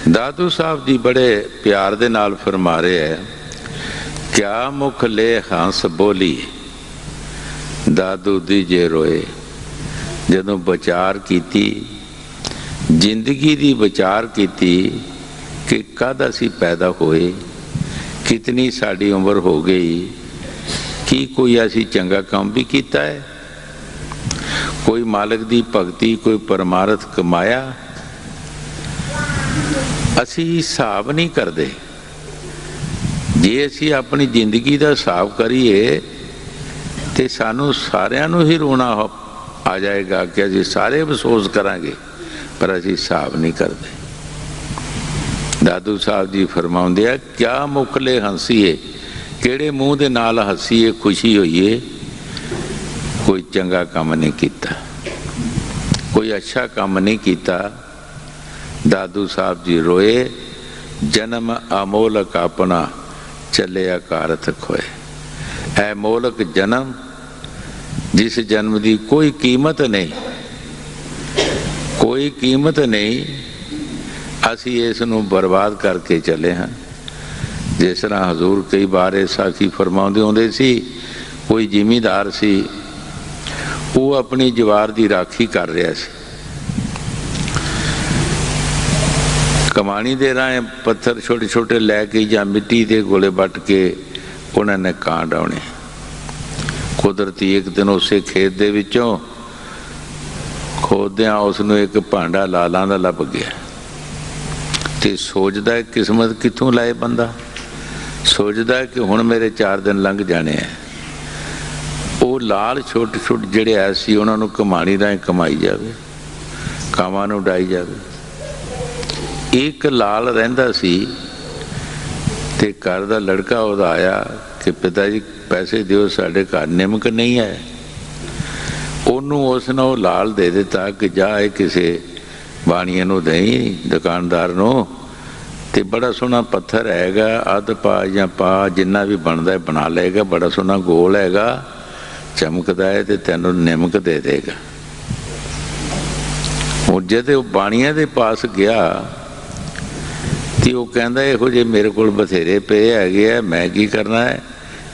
Speaker 2: दादू साहब जी बड़े प्यार दे नाल फरमा रहे है, क्या मुख ले हंस बोली, दादू दीजे रोए। जदों विचार कीती, जिंदगी दी विचार कीती कि कद असी पैदा होए, कितनी साड़ी उम्र हो गई, कि कोई असी चंगा काम भी किया है, कोई मालिक दी भगती, कोई परमार्थ कमाया? असी हिसाब नहीं करते। जे असी अपनी जिंदगी का हिसाब करिए तो सानू सारिਆਂ ਨੂੰ ही रोना आ जाएगा कि असी सारे अफसोस करांगे, पर असी हिसाब नहीं करते। दादू साहब जी फरमाउंदे आ, क्या मुखले हंसीए, किहड़े मूँह दे नाल हसीए, खुशी होईए, कोई चंगा काम नहीं किया, कोई अच्छा काम नहीं किया। दादू साहब जी रोए, जन्म अमोलक अपना, चले अकारथ खोए। ऐ मोलक जन्म, जिस जन्म की कोई कीमत नहीं, कोई कीमत नहीं, असी इस नूं बर्बाद करके चले हाँ। जिस तरह हजूर कई बार साखी फरमाउंदे होंदे सी, कोई जिमीदार सी, वो अपनी जवार की राखी कर रहा सी, कमानी दे राह पत्थर छोटे छोटे लैके या मिट्टी के गोले बट के उन्होंने कां डाउने। कुदरती एक दिन उस खेत दे विचों खोददियां उसनूं एक भांडा लालां दा लभ गया, तो सोचता है किस्मत कित्थों लाए बंदा, सोचता है कि हुण मेरे 4 दिन लंघ जाने हैं। वो लाल छुट छुट जिहड़े ऐसी उन्होंने कमानी राह कमाई जाए, कावां नूं डाई जाए। एक लाल रहिंदा सी ते घर दा लड़का उहदा आया कि पिता जी पैसे दिओ, साडे घर निमक नहीं है। उन्होंने उसने वो लाल दे दिता कि जा किसी बाणीए नूं दई, दुकानदार नूं, ते बड़ा सोहना पत्थर हैगा, अध पा या पा जिन्ना भी बनता है बना लेगा, बड़ा सोहना गोल हैगा, चमकदा है तो तैनूं निमक दे देगा। और जदे वो बाणिया दे पास गया तो वो कहता इहो जे मेरे को बथेरे पे है, मैं की करना है,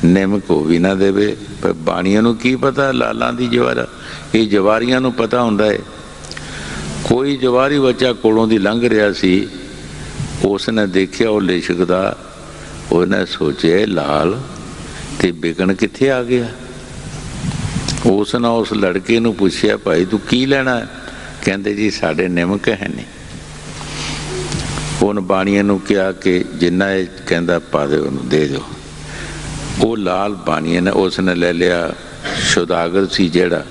Speaker 2: निमक हो भी ना देवे। पर बाणिया नूं की पता लालां दी जवारा, ये जवारियां नूं पता हुंदा है। कोई जवारी बच्चा कोलों दी लंघ रहा सी, उसने देखिया वो लिशकदा, उसने सोचे लाल ते बिकन कित्थे आ गया। उसने उस लड़के नूं पुछया भाई तू की लेना है? कहते जी साढ़े निमक है नहीं। उन बाणिया नूं कहा कि जिन्ना कहता पा दे उन्होंने दे दो। वो लाल बाणिया ने उसने ले लिया, सौदागर सी जेड़ा,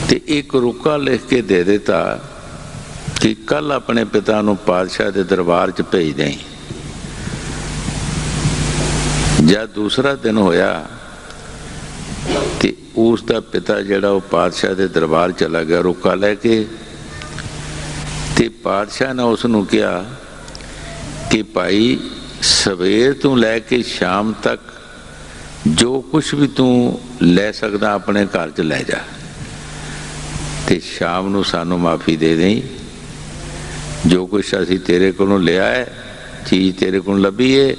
Speaker 2: ते एक रुका लिख के दे देता कि कल अपने पिता नूं पातशाह के दरबार च भेज दें। जब दूसरा दिन होया ते उसका पिता जिहड़ा वो पातशाह के दरबार चला गया रुका लैके। ते पातशाह ने उसनूं कहा कि भाई सवेर तू लैके शाम तक जो कुछ भी तू लै सकदा अपने घर च लै जा, ते शाम नूं सानू माफ़ी दे दें। जो कुछ असी तेरे कोलों लिया है, चीज़ तेरे को लभी है,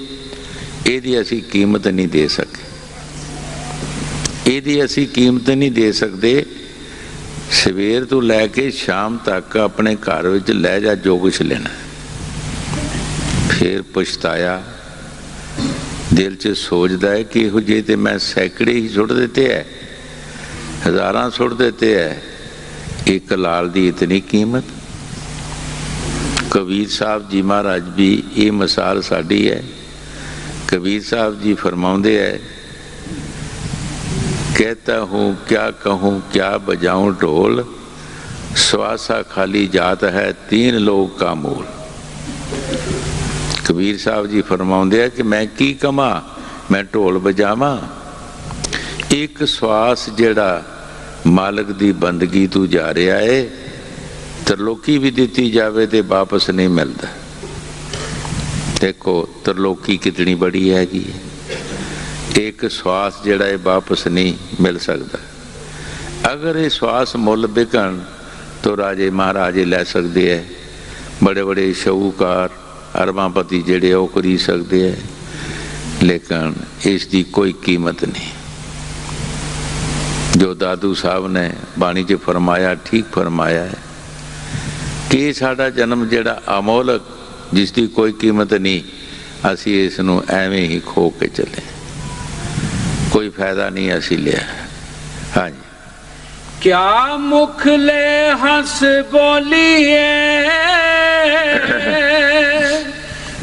Speaker 2: इहदी असी कीमत नहीं दे सके, इहदी असी कीमत नहीं दे सकते। सवेर तो लैके शाम तक अपने घर विच लै जा जो कुछ लेना। फिर पछताया, दिल च सोचता है कि इहो जे ते मैं सैकड़े ही सुट देते है, हज़ारां सुट देते है, एक लाल दी इतनी कीमत। कबीर साहब जी महाराज भी ये मिसाल साड़ी है। कबीर साहब जी फरमाउंदे है, कहता हूँ क्या कहूँ क्या बजाऊँ ढोल, स्वासा खाली जात है तीन लोग का मूल। कबीर साहब जी फरमाउंदे है कि मैं की कमा, मैं ढोल बजावा, एक श्वास जेड़ा मालिक दी बंदगी तू जा रहा है, तरलोकी भी दी जावे तो वापस नहीं मिलता। देखो तरलोकी कितनी बड़ी हैगी, एक श्वास जेड़ा है वापस नहीं मिल सकता। अगर ये श्वास मुल बिकन तो राजे महाराजे लै सकते हैं, बड़े बड़े शाहूकार अरबापति जेड़े वो खरीद सकते हैं, लेकिन इसकी कोई कीमत नहीं। जो दादू साहब ने बाणी च फरमाया, ठीक फरमाया है कि साडा जन्म जेड़ा अमोलक, जिसकी कोई कीमत नहीं, असी इसनूं एवें ही खो के चले, कोई फायदा नहीं असी लिया। हाँ जी।
Speaker 1: क्या मुख ले हंस बोलिए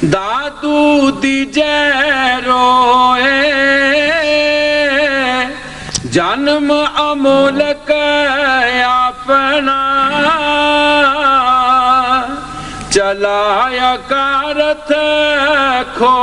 Speaker 1: दादू दी जय रोए, जन्म अमोलक अपना चलाया कारथ खो